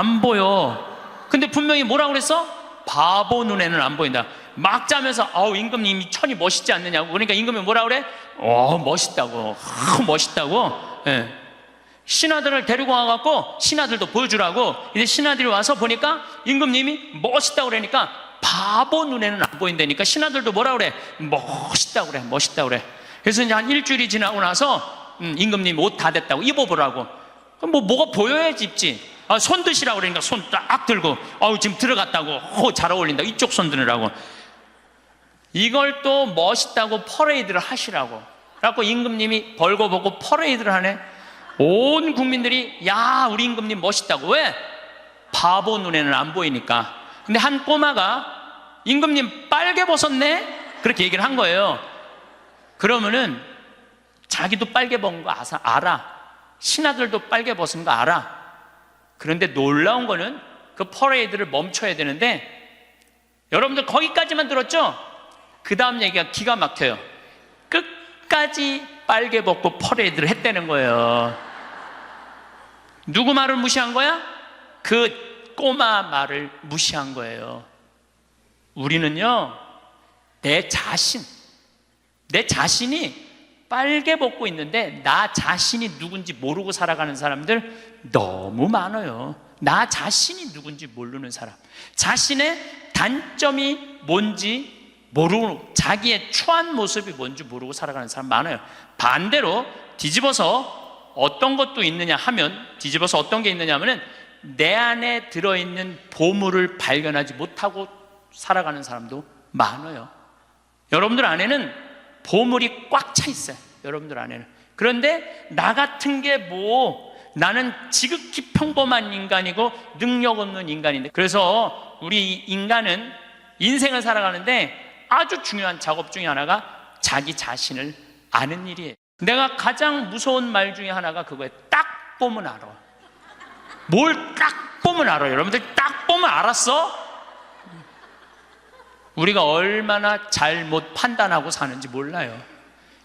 S1: 근데 분명히 뭐라고 그랬어? 바보 눈에는 안 보인다. 막 짜면서 임금님 이 천이 멋있지 않느냐고. 그러니까 임금이 뭐라고 그래? 멋있다고. 멋있다고. 신하들을 데리고 와갖고 신하들도 보여주라고. 이제 신하들이 와서 보니까 임금님이 멋있다고 그러니까 바보 눈에는 안 보인다니까 신하들도 뭐라고 그래? 멋있다고 그래. 그래서 이제 한 일주일이 지나고 나서 임금님 옷 다 됐다고 입어보라고. 그럼 뭐가 보여야지 입지. 손 드시라고 그러니까 손 딱 들고 지금 들어갔다고. 잘 어울린다. 이쪽 손 드느라고. 이걸 또 멋있다고 퍼레이드를 하시라고. 그래갖고 임금님이 벌거벗고 퍼레이드를 하네. 온 국민들이 야, 우리 임금님 멋있다고. 왜? 바보 눈에는 안 보이니까. 근데 한 꼬마가 임금님 빨개 벗었네? 그렇게 얘기를 한 거예요. 그러면은 자기도 빨개 벗은 거 알아. 신하들도 빨개 벗은 거 알아. 그런데 놀라운 거는 그 퍼레이드를 멈춰야 되는데, 여러분들 거기까지만 들었죠? 그 다음 얘기가 기가 막혀요. 끝까지 빨개 벗고 퍼레이드를 했다는 거예요. 누구 말을 무시한 거야? 그 꼬마 말을 무시한 거예요. 우리는요, 내 자신이 빨개 벗고 있는데 나 자신이 누군지 모르고 살아가는 사람들 너무 많아요. 나 자신이 누군지 모르는 사람, 자신의 단점이 뭔지 모르고, 자기의 추한 모습이 뭔지 모르고 살아가는 사람 많아요. 반대로 뒤집어서 어떤 것도 있느냐 하면, 뒤집어서 어떤 게 있느냐 하면은 내 안에 들어있는 보물을 발견하지 못하고 살아가는 사람도 많아요. 여러분들 안에는 보물이 꽉 차 있어요. 여러분들 안에는. 그런데 나 같은 게 나는 지극히 평범한 인간이고 능력 없는 인간인데. 그래서 우리 인간은 인생을 살아가는데 아주 중요한 작업 중에 하나가 자기 자신을 아는 일이에요. 내가 가장 무서운 말 중에 하나가 그거예요. 딱 보면 알아. 뭘 딱 보면 알아. 여러분들 딱 보면 알았어? 우리가 얼마나 잘못 판단하고 사는지 몰라요.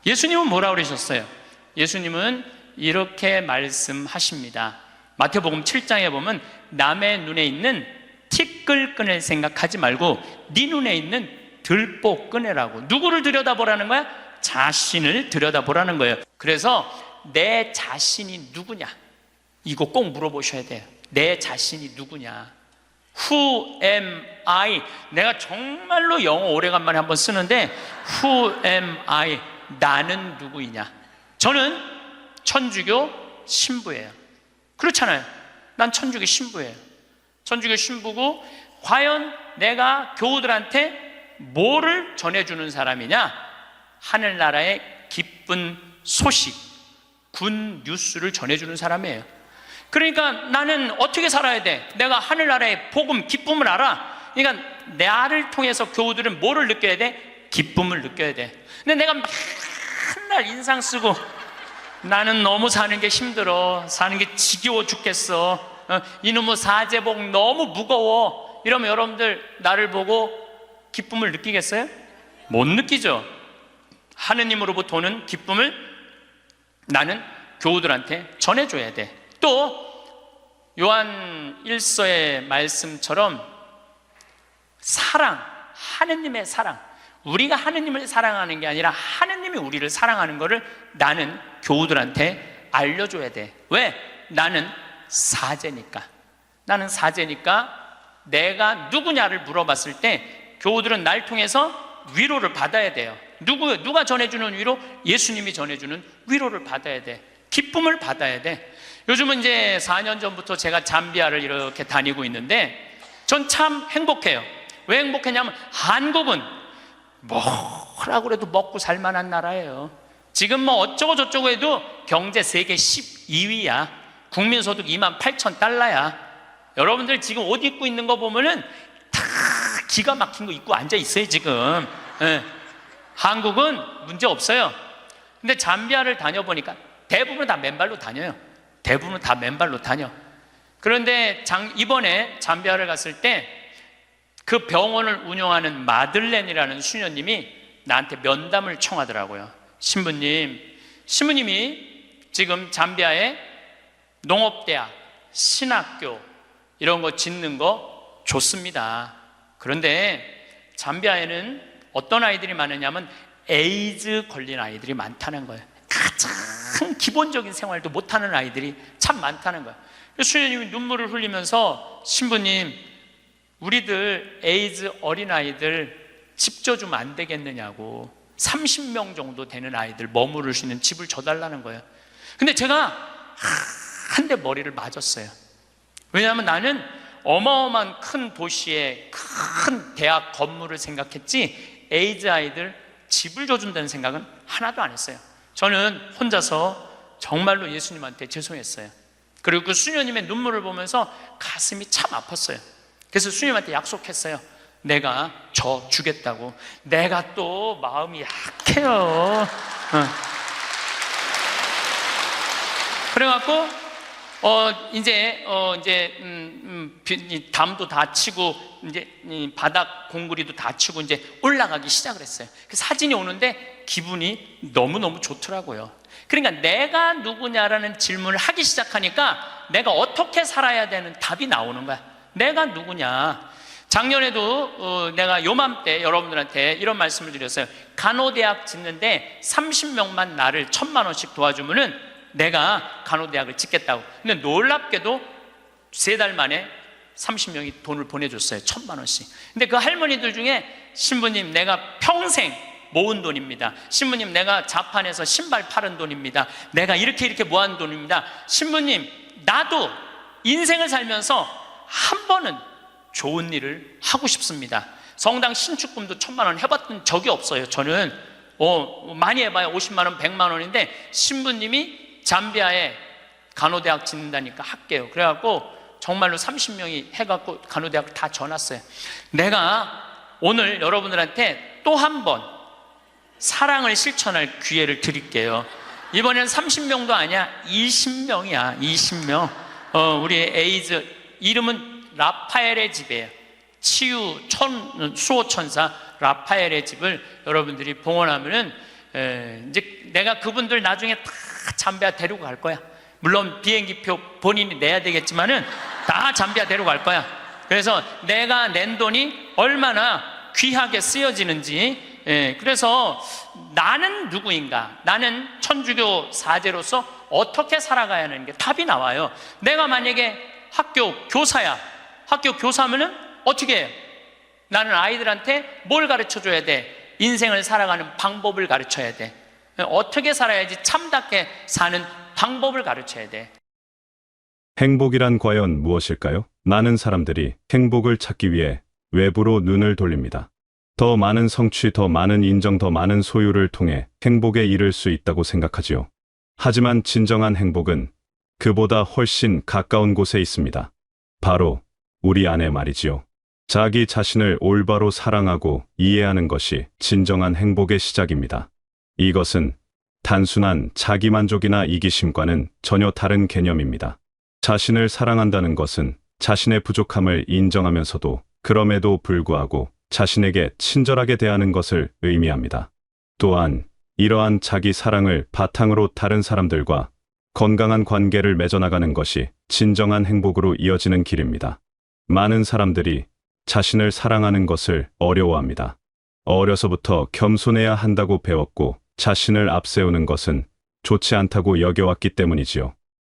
S1: 예수님은 뭐라고 그러셨어요? 예수님은 이렇게 말씀하십니다. 마태복음 7장에 보면 남의 눈에 있는 티끌끈을 생각하지 말고 네 눈에 있는 들보 꺼내라고. 누구를 들여다보라는 거야? 자신을 들여다보라는 거예요. 그래서 내 자신이 누구냐? 이거 꼭 물어보셔야 돼요. 내 자신이 누구냐? Who am I? 내가 정말로 영어 오래간만에 한번 쓰는데 Who am I? 나는 누구이냐? 저는 천주교 신부예요. 그렇잖아요. 난 천주교 신부예요. 천주교 신부고, 과연 내가 교우들한테 뭐를 전해주는 사람이냐? 하늘나라의 기쁜 소식, 군 뉴스를 전해주는 사람이에요. 그러니까 나는 어떻게 살아야 돼? 내가 하늘나라의 복음, 기쁨을 알아. 그러니까 나를 통해서 교우들은 뭐를 느껴야 돼? 기쁨을 느껴야 돼. 근데 내가 맨날 인상 쓰고 나는 너무 사는 게 힘들어, 사는 게 지겨워 죽겠어, 이놈의 사제복 너무 무거워, 이러면 여러분들 나를 보고 기쁨을 느끼겠어요? 못 느끼죠. 하느님으로부터 오는 기쁨을 나는 교우들한테 전해줘야 돼. 또 요한 1서의 말씀처럼 사랑, 하느님의 사랑, 우리가 하느님을 사랑하는 게 아니라 하느님이 우리를 사랑하는 것을 나는 교우들한테 알려줘야 돼. 왜? 나는 사제니까. 나는 사제니까 내가 누구냐를 물어봤을 때 교우들은 날 통해서 위로를 받아야 돼요. 누가 전해주는 위로? 예수님이 전해주는 위로를 받아야 돼. 기쁨을 받아야 돼. 요즘은 이제 4년 전부터 제가 잠비아를 이렇게 다니고 있는데 전 참 행복해요. 왜 행복했냐면 한국은 뭐라고 해도 먹고 살만한 나라예요. 지금 뭐 어쩌고 저쩌고 해도 경제 세계 12위야. 국민소득 28,000달러야. 여러분들 지금 옷 입고 있는 거 보면은 다 기가 막힌 거 입고 앉아 있어요 지금. 네. 한국은 문제 없어요. 근데 잠비아를 다녀보니까 대부분 다 맨발로 다녀요. 대부분 다 맨발로 다녀. 그런데 이번에 잠비아를 갔을 때 그 병원을 운영하는 마들렌이라는 수녀님이 나한테 면담을 청하더라고요. 신부님이 지금 잠비아에 농업대학, 신학교 이런 거 짓는 거 좋습니다. 그런데 잠비아에는 어떤 아이들이 많으냐면 에이즈 걸린 아이들이 많다는 거예요. 가장 기본적인 생활도 못하는 아이들이 참 많다는 거예요. 수녀님이 눈물을 흘리면서 신부님, 우리들 에이즈 어린아이들 집 줘주면 안 되겠느냐고. 30명 정도 되는 아이들 머무를 수 있는 집을 줘달라는 거예요. 근데 제가 한 대 머리를 맞았어요. 왜냐하면 나는 어마어마한 큰 도시에 큰 대학 건물을 생각했지 에이즈 아이들 집을 줘준다는 생각은 하나도 안 했어요. 저는 혼자서 정말로 예수님한테 죄송했어요. 그리고 그 수녀님의 눈물을 보면서 가슴이 참 아팠어요. 그래서 수녀님한테 약속했어요. 내가 저 주겠다고. 내가 또 마음이 약해요. 그래갖고 이제 담도 다 치고 이제 바닥 공구리도 다 치고 이제 올라가기 시작을 했어요. 그 사진이 오는데 기분이 너무너무 좋더라고요. 그러니까 내가 누구냐라는 질문을 하기 시작하니까 내가 어떻게 살아야 되는 답이 나오는 거야. 내가 누구냐. 작년에도 내가 요맘때 여러분들한테 이런 말씀을 드렸어요. 간호대학 짓는데 30명만 나를 1,000만 원씩 도와주면은 내가 간호대학을 짓겠다고. 근데 놀랍게도 3달 만에 30명이 돈을 보내줬어요. 1,000만 원씩. 근데 그 할머니들 중에 신부님 내가 평생 모은 돈입니다. 신부님 내가 자판에서 신발 팔은 돈입니다. 내가 이렇게 모은 돈입니다. 신부님 나도 인생을 살면서 한 번은 좋은 일을 하고 싶습니다. 성당 신축금도 1,000만 원 해봤던 적이 없어요. 저는 많이 해봐야 50만 원, 100만 원인데 신부님이 잠비아에 간호대학 짓는다니까 할게요. 그래갖고 정말로 30명이 해갖고 간호대학을 다 져놨어요. 내가 오늘 여러분들한테 또 한 번 사랑을 실천할 기회를 드릴게요. 이번에는 30명도 아니야. 20명이야. 20명. 우리 에이즈 이름은 라파엘의 집이에요. 치유 수호천사 라파엘의 집을 여러분들이 봉헌하면은 이제 내가 그분들 나중에 다 잠비아 데리고 갈 거야. 물론 비행기표 본인이 내야 되겠지만은 다 잠비아 데리고 갈 거야. 그래서 내가 낸 돈이 얼마나 귀하게 쓰여지는지. 그래서 나는 누구인가? 나는 천주교 사제로서 어떻게 살아가야 하는 게 답이 나와요. 내가 만약에 학교 교사야. 학교 교사면은 어떻게 해요? 나는 아이들한테 뭘 가르쳐 줘야 돼? 인생을 살아가는 방법을 가르쳐야 돼. 어떻게 살아야지 참답게 사는 방법을 가르쳐야 돼.
S2: 행복이란 과연 무엇일까요? 많은 사람들이 행복을 찾기 위해 외부로 눈을 돌립니다. 더 많은 성취, 더 많은 인정, 더 많은 소유를 통해 행복에 이를 수 있다고 생각하지요. 하지만 진정한 행복은 그보다 훨씬 가까운 곳에 있습니다. 바로 우리 안에 말이지요. 자기 자신을 올바로 사랑하고 이해하는 것이 진정한 행복의 시작입니다. 이것은 단순한 자기만족이나 이기심과는 전혀 다른 개념입니다. 자신을 사랑한다는 것은 자신의 부족함을 인정하면서도 그럼에도 불구하고 자신에게 친절하게 대하는 것을 의미합니다. 또한 이러한 자기 사랑을 바탕으로 다른 사람들과 건강한 관계를 맺어나가는 것이 진정한 행복으로 이어지는 길입니다. 많은 사람들이 자신을 사랑하는 것을 어려워합니다. 어려서부터 겸손해야 한다고 배웠고 자신을 앞세우는 것은 좋지 않다고 여겨왔기 때문이지요.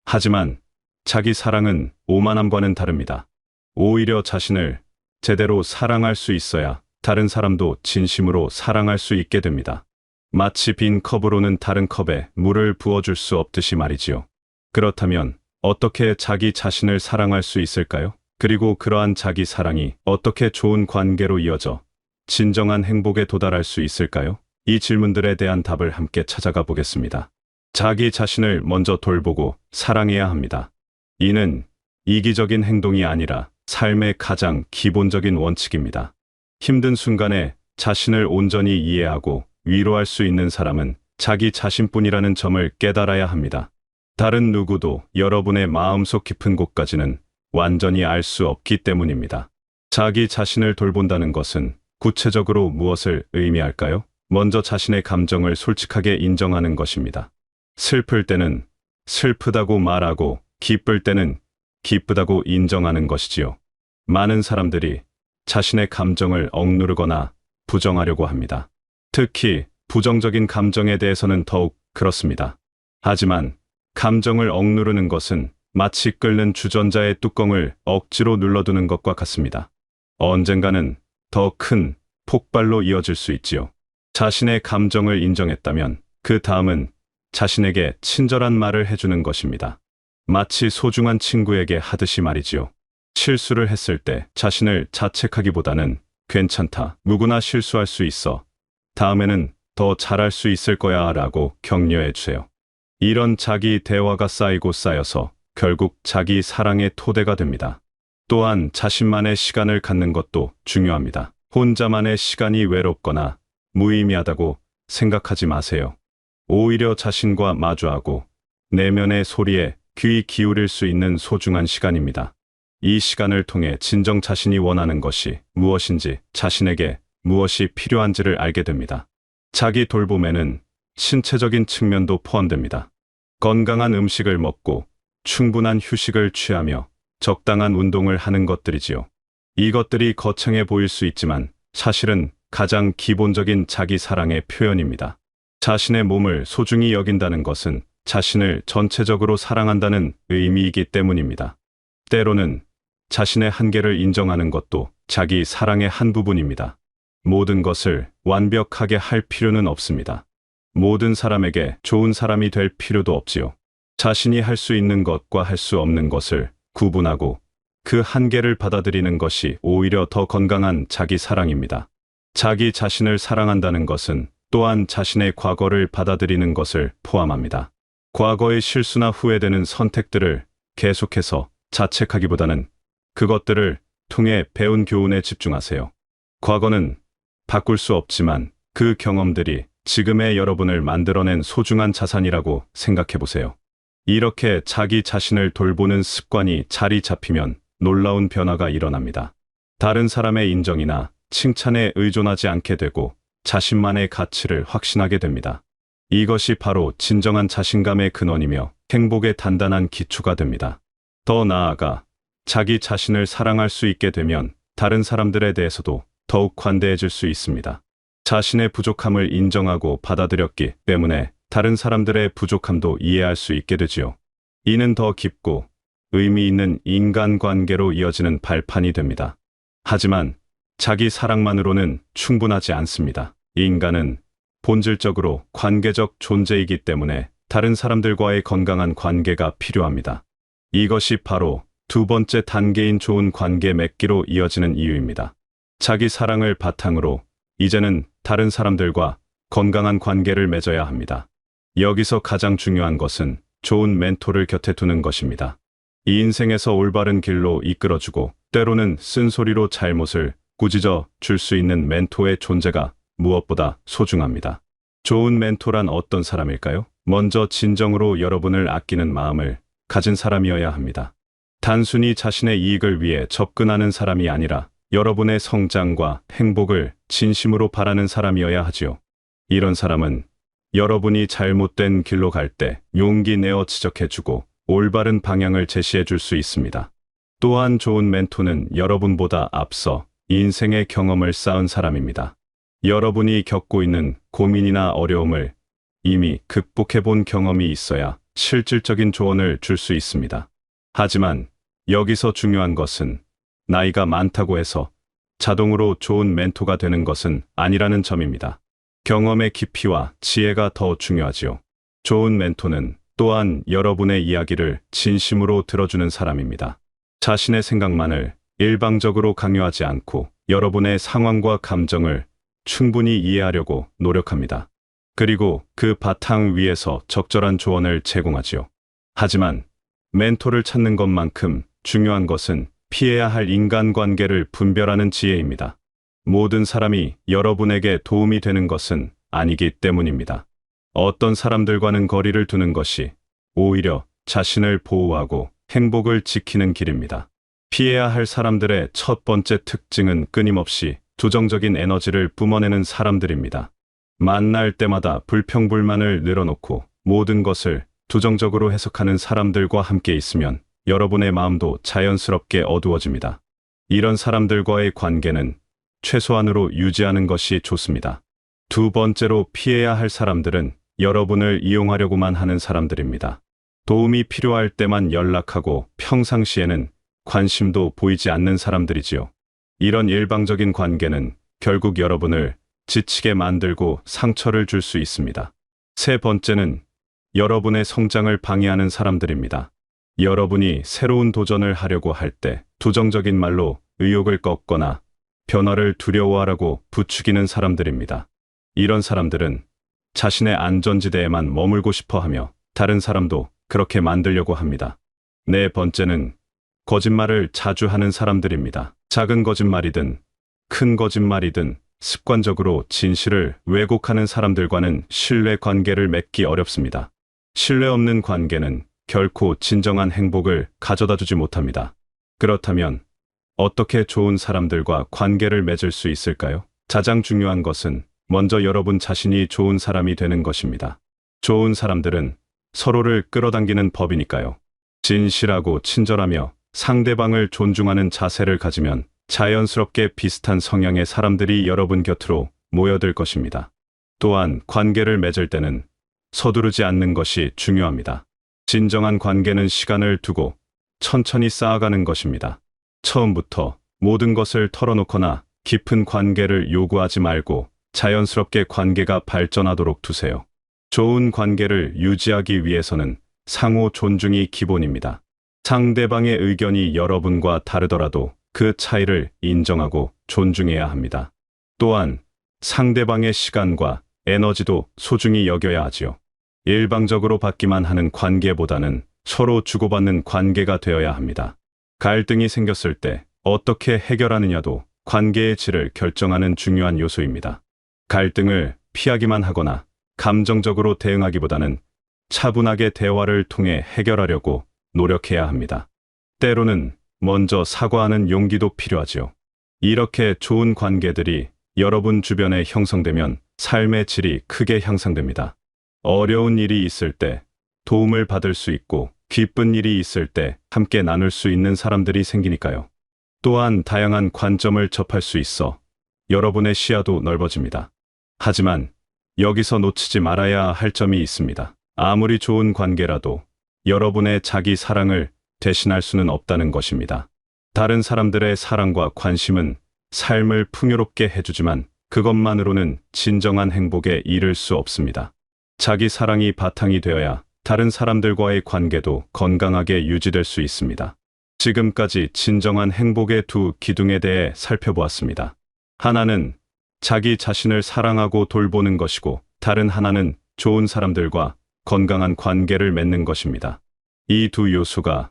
S2: 하지만 자기 사랑은 오만함과는 다릅니다. 오히려 자신을 제대로 사랑할 수 있어야 다른 사람도 진심으로 사랑할 수 있게 됩니다. 마치 빈 컵으로는 다른 컵에 물을 부어줄 수 없듯이 말이지요. 그렇다면 어떻게 자기 자신을 사랑할 수 있을까요? 그리고 그러한 자기 사랑이 어떻게 좋은 관계로 이어져 진정한 행복에 도달할 수 있을까요? 이 질문들에 대한 답을 함께 찾아가 보겠습니다. 자기 자신을 먼저 돌보고 사랑해야 합니다. 이는 이기적인 행동이 아니라 삶의 가장 기본적인 원칙입니다. 힘든 순간에 자신을 온전히 이해하고 위로할 수 있는 사람은 자기 자신뿐이라는 점을 깨달아야 합니다. 다른 누구도 여러분의 마음속 깊은 곳까지는 완전히 알 수 없기 때문입니다. 자기 자신을 돌본다는 것은 구체적으로 무엇을 의미할까요? 먼저 자신의 감정을 솔직하게 인정하는 것입니다. 슬플 때는 슬프다고 말하고 기쁠 때는 기쁘다고 인정하는 것이지요. 많은 사람들이 자신의 감정을 억누르거나 부정하려고 합니다. 특히 부정적인 감정에 대해서는 더욱 그렇습니다. 하지만 감정을 억누르는 것은 마치 끓는 주전자의 뚜껑을 억지로 눌러두는 것과 같습니다. 언젠가는 더 큰 폭발로 이어질 수 있지요. 자신의 감정을 인정했다면 그 다음은 자신에게 친절한 말을 해주는 것입니다. 마치 소중한 친구에게 하듯이 말이지요. 실수를 했을 때 자신을 자책하기보다는 괜찮다, 누구나 실수할 수 있어, 다음에는 더 잘할 수 있을 거야 라고 격려해 주세요. 이런 자기 대화가 쌓이고 쌓여서 결국 자기 사랑의 토대가 됩니다. 또한 자신만의 시간을 갖는 것도 중요합니다. 혼자만의 시간이 외롭거나 무의미하다고 생각하지 마세요. 오히려 자신과 마주하고 내면의 소리에 귀 기울일 수 있는 소중한 시간입니다. 이 시간을 통해 진정 자신이 원하는 것이 무엇인지, 자신에게 무엇이 필요한지를 알게 됩니다. 자기 돌봄에는 신체적인 측면도 포함됩니다. 건강한 음식을 먹고 충분한 휴식을 취하며 적당한 운동을 하는 것들이지요. 이것들이 거창해 보일 수 있지만 사실은 가장 기본적인 자기 사랑의 표현입니다. 자신의 몸을 소중히 여긴다는 것은 자신을 전체적으로 사랑한다는 의미이기 때문입니다. 때로는 자신의 한계를 인정하는 것도 자기 사랑의 한 부분입니다. 모든 것을 완벽하게 할 필요는 없습니다. 모든 사람에게 좋은 사람이 될 필요도 없지요. 자신이 할 수 있는 것과 할 수 없는 것을 구분하고 그 한계를 받아들이는 것이 오히려 더 건강한 자기 사랑입니다. 자기 자신을 사랑한다는 것은 또한 자신의 과거를 받아들이는 것을 포함합니다. 과거의 실수나 후회되는 선택들을 계속해서 자책하기보다는 그것들을 통해 배운 교훈에 집중하세요. 과거는 바꿀 수 없지만 그 경험들이 지금의 여러분을 만들어낸 소중한 자산이라고 생각해 보세요. 이렇게 자기 자신을 돌보는 습관이 자리 잡히면 놀라운 변화가 일어납니다. 다른 사람의 인정이나 칭찬에 의존하지 않게 되고 자신만의 가치를 확신하게 됩니다. 이것이 바로 진정한 자신감의 근원이며 행복의 단단한 기초가 됩니다. 더 나아가 자기 자신을 사랑할 수 있게 되면 다른 사람들에 대해서도 더욱 관대해질 수 있습니다. 자신의 부족함을 인정하고 받아들였기 때문에 다른 사람들의 부족함도 이해할 수 있게 되지요. 이는 더 깊고 의미 있는 인간관계로 이어지는 발판이 됩니다. 하지만 자기 사랑만으로는 충분하지 않습니다. 인간은 본질적으로 관계적 존재이기 때문에 다른 사람들과의 건강한 관계가 필요합니다. 이것이 바로 두 번째 단계인 좋은 관계 맺기로 이어지는 이유입니다. 자기 사랑을 바탕으로 이제는 다른 사람들과 건강한 관계를 맺어야 합니다. 여기서 가장 중요한 것은 좋은 멘토를 곁에 두는 것입니다. 이 인생에서 올바른 길로 이끌어주고 때로는 쓴소리로 잘못을 꾸짖어 줄 수 있는 멘토의 존재가 무엇보다 소중합니다. 좋은 멘토란 어떤 사람일까요? 먼저 진정으로 여러분을 아끼는 마음을 가진 사람이어야 합니다. 단순히 자신의 이익을 위해 접근하는 사람이 아니라 여러분의 성장과 행복을 진심으로 바라는 사람이어야 하지요. 이런 사람은 여러분이 잘못된 길로 갈 때 용기 내어 지적해주고 올바른 방향을 제시해줄 수 있습니다. 또한 좋은 멘토는 여러분보다 앞서 인생의 경험을 쌓은 사람입니다. 여러분이 겪고 있는 고민이나 어려움을 이미 극복해본 경험이 있어야 실질적인 조언을 줄 수 있습니다. 하지만 여기서 중요한 것은 나이가 많다고 해서 자동으로 좋은 멘토가 되는 것은 아니라는 점입니다. 경험의 깊이와 지혜가 더 중요하지요. 좋은 멘토는 또한 여러분의 이야기를 진심으로 들어주는 사람입니다. 자신의 생각만을 일방적으로 강요하지 않고 여러분의 상황과 감정을 충분히 이해하려고 노력합니다. 그리고 그 바탕 위에서 적절한 조언을 제공하지요. 하지만 멘토를 찾는 것만큼 중요한 것은 피해야 할 인간관계를 분별하는 지혜입니다. 모든 사람이 여러분에게 도움이 되는 것은 아니기 때문입니다. 어떤 사람들과는 거리를 두는 것이 오히려 자신을 보호하고 행복을 지키는 길입니다. 피해야 할 사람들의 첫 번째 특징은 끊임없이 부정적인 에너지를 뿜어내는 사람들입니다. 만날 때마다 불평불만을 늘어놓고 모든 것을 부정적으로 해석하는 사람들과 함께 있으면 여러분의 마음도 자연스럽게 어두워집니다. 이런 사람들과의 관계는 최소한으로 유지하는 것이 좋습니다. 두 번째로 피해야 할 사람들은 여러분을 이용하려고만 하는 사람들입니다. 도움이 필요할 때만 연락하고 평상시에는 관심도 보이지 않는 사람들이지요. 이런 일방적인 관계는 결국 여러분을 지치게 만들고 상처를 줄 수 있습니다. 세 번째는 여러분의 성장을 방해하는 사람들입니다. 여러분이 새로운 도전을 하려고 할 때 부정적인 말로 의욕을 꺾거나 변화를 두려워하라고 부추기는 사람들입니다. 이런 사람들은 자신의 안전지대에만 머물고 싶어 하며 다른 사람도 그렇게 만들려고 합니다. 네 번째는 거짓말을 자주 하는 사람들입니다. 작은 거짓말이든 큰 거짓말이든 습관적으로 진실을 왜곡하는 사람들과는 신뢰 관계를 맺기 어렵습니다. 신뢰 없는 관계는 결코 진정한 행복을 가져다 주지 못합니다. 그렇다면 어떻게 좋은 사람들과 관계를 맺을 수 있을까요? 가장 중요한 것은 먼저 여러분 자신이 좋은 사람이 되는 것입니다. 좋은 사람들은 서로를 끌어당기는 법이니까요. 진실하고 친절하며 상대방을 존중하는 자세를 가지면 자연스럽게 비슷한 성향의 사람들이 여러분 곁으로 모여들 것입니다. 또한 관계를 맺을 때는 서두르지 않는 것이 중요합니다. 진정한 관계는 시간을 두고 천천히 쌓아가는 것입니다. 처음부터 모든 것을 털어놓거나 깊은 관계를 요구하지 말고 자연스럽게 관계가 발전하도록 두세요. 좋은 관계를 유지하기 위해서는 상호 존중이 기본입니다. 상대방의 의견이 여러분과 다르더라도 그 차이를 인정하고 존중해야 합니다. 또한 상대방의 시간과 에너지도 소중히 여겨야 하지요. 일방적으로 받기만 하는 관계보다는 서로 주고받는 관계가 되어야 합니다. 갈등이 생겼을 때 어떻게 해결하느냐도 관계의 질을 결정하는 중요한 요소입니다. 갈등을 피하기만 하거나 감정적으로 대응하기보다는 차분하게 대화를 통해 해결하려고 노력해야 합니다. 때로는 먼저 사과하는 용기도 필요하지요. 이렇게 좋은 관계들이 여러분 주변에 형성되면 삶의 질이 크게 향상됩니다. 어려운 일이 있을 때 도움을 받을 수 있고 기쁜 일이 있을 때 함께 나눌 수 있는 사람들이 생기니까요. 또한 다양한 관점을 접할 수 있어 여러분의 시야도 넓어집니다. 하지만 여기서 놓치지 말아야 할 점이 있습니다. 아무리 좋은 관계라도 여러분의 자기 사랑을 대신할 수는 없다는 것입니다. 다른 사람들의 사랑과 관심은 삶을 풍요롭게 해주지만 그것만으로는 진정한 행복에 이를 수 없습니다. 자기 사랑이 바탕이 되어야 다른 사람들과의 관계도 건강하게 유지될 수 있습니다. 지금까지 진정한 행복의 두 기둥에 대해 살펴보았습니다. 하나는 자기 자신을 사랑하고 돌보는 것이고 다른 하나는 좋은 사람들과 건강한 관계를 맺는 것입니다. 이 두 요소가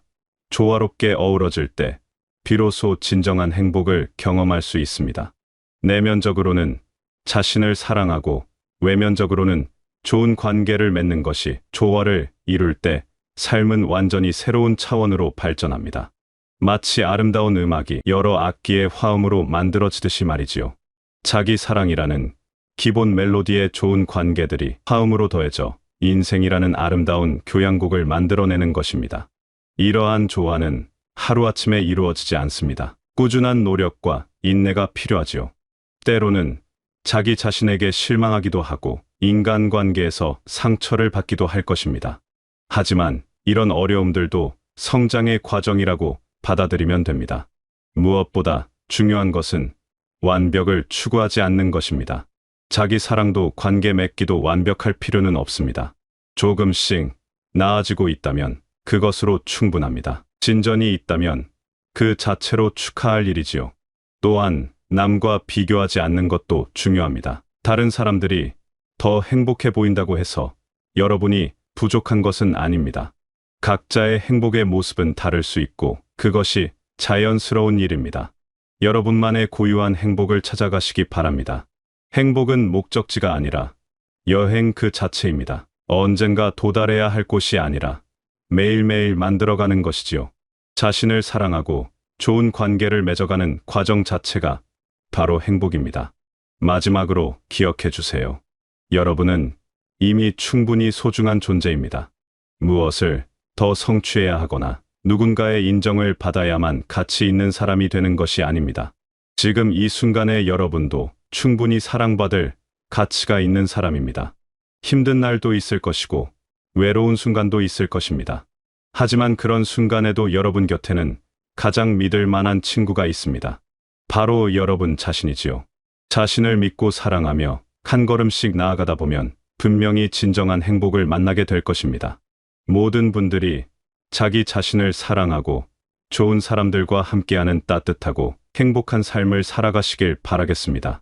S2: 조화롭게 어우러질 때 비로소 진정한 행복을 경험할 수 있습니다. 내면적으로는 자신을 사랑하고 외면적으로는 좋은 관계를 맺는 것이 조화를 이룰 때 삶은 완전히 새로운 차원으로 발전합니다. 마치 아름다운 음악이 여러 악기의 화음으로 만들어지듯이 말이지요. 자기 사랑이라는 기본 멜로디에 좋은 관계들이 화음으로 더해져 인생이라는 아름다운 교향곡을 만들어내는 것입니다. 이러한 조화는 하루아침에 이루어지지 않습니다. 꾸준한 노력과 인내가 필요하지요. 때로는 자기 자신에게 실망하기도 하고 인간관계에서 상처를 받기도 할 것입니다. 하지만 이런 어려움들도 성장의 과정이라고 받아들이면 됩니다. 무엇보다 중요한 것은 완벽을 추구하지 않는 것입니다. 자기 사랑도 관계 맺기도 완벽할 필요는 없습니다. 조금씩 나아지고 있다면 그것으로 충분합니다. 진전이 있다면 그 자체로 축하할 일이지요. 또한 남과 비교하지 않는 것도 중요합니다. 다른 사람들이 더 행복해 보인다고 해서 여러분이 부족한 것은 아닙니다. 각자의 행복의 모습은 다를 수 있고 그것이 자연스러운 일입니다. 여러분만의 고유한 행복을 찾아가시기 바랍니다. 행복은 목적지가 아니라 여행 그 자체입니다. 언젠가 도달해야 할 곳이 아니라 매일매일 만들어가는 것이지요. 자신을 사랑하고 좋은 관계를 맺어가는 과정 자체가 바로 행복입니다. 마지막으로 기억해 주세요. 여러분은 이미 충분히 소중한 존재입니다. 무엇을 더 성취해야 하거나 누군가의 인정을 받아야만 가치 있는 사람이 되는 것이 아닙니다. 지금 이 순간의 여러분도 충분히 사랑받을 가치가 있는 사람입니다. 힘든 날도 있을 것이고 외로운 순간도 있을 것입니다. 하지만 그런 순간에도 여러분 곁에는 가장 믿을 만한 친구가 있습니다. 바로 여러분 자신이지요. 자신을 믿고 사랑하며 한 걸음씩 나아가다 보면 분명히 진정한 행복을 만나게 될 것입니다. 모든 분들이 자기 자신을 사랑하고 좋은 사람들과 함께하는 따뜻하고 행복한 삶을 살아가시길 바라겠습니다.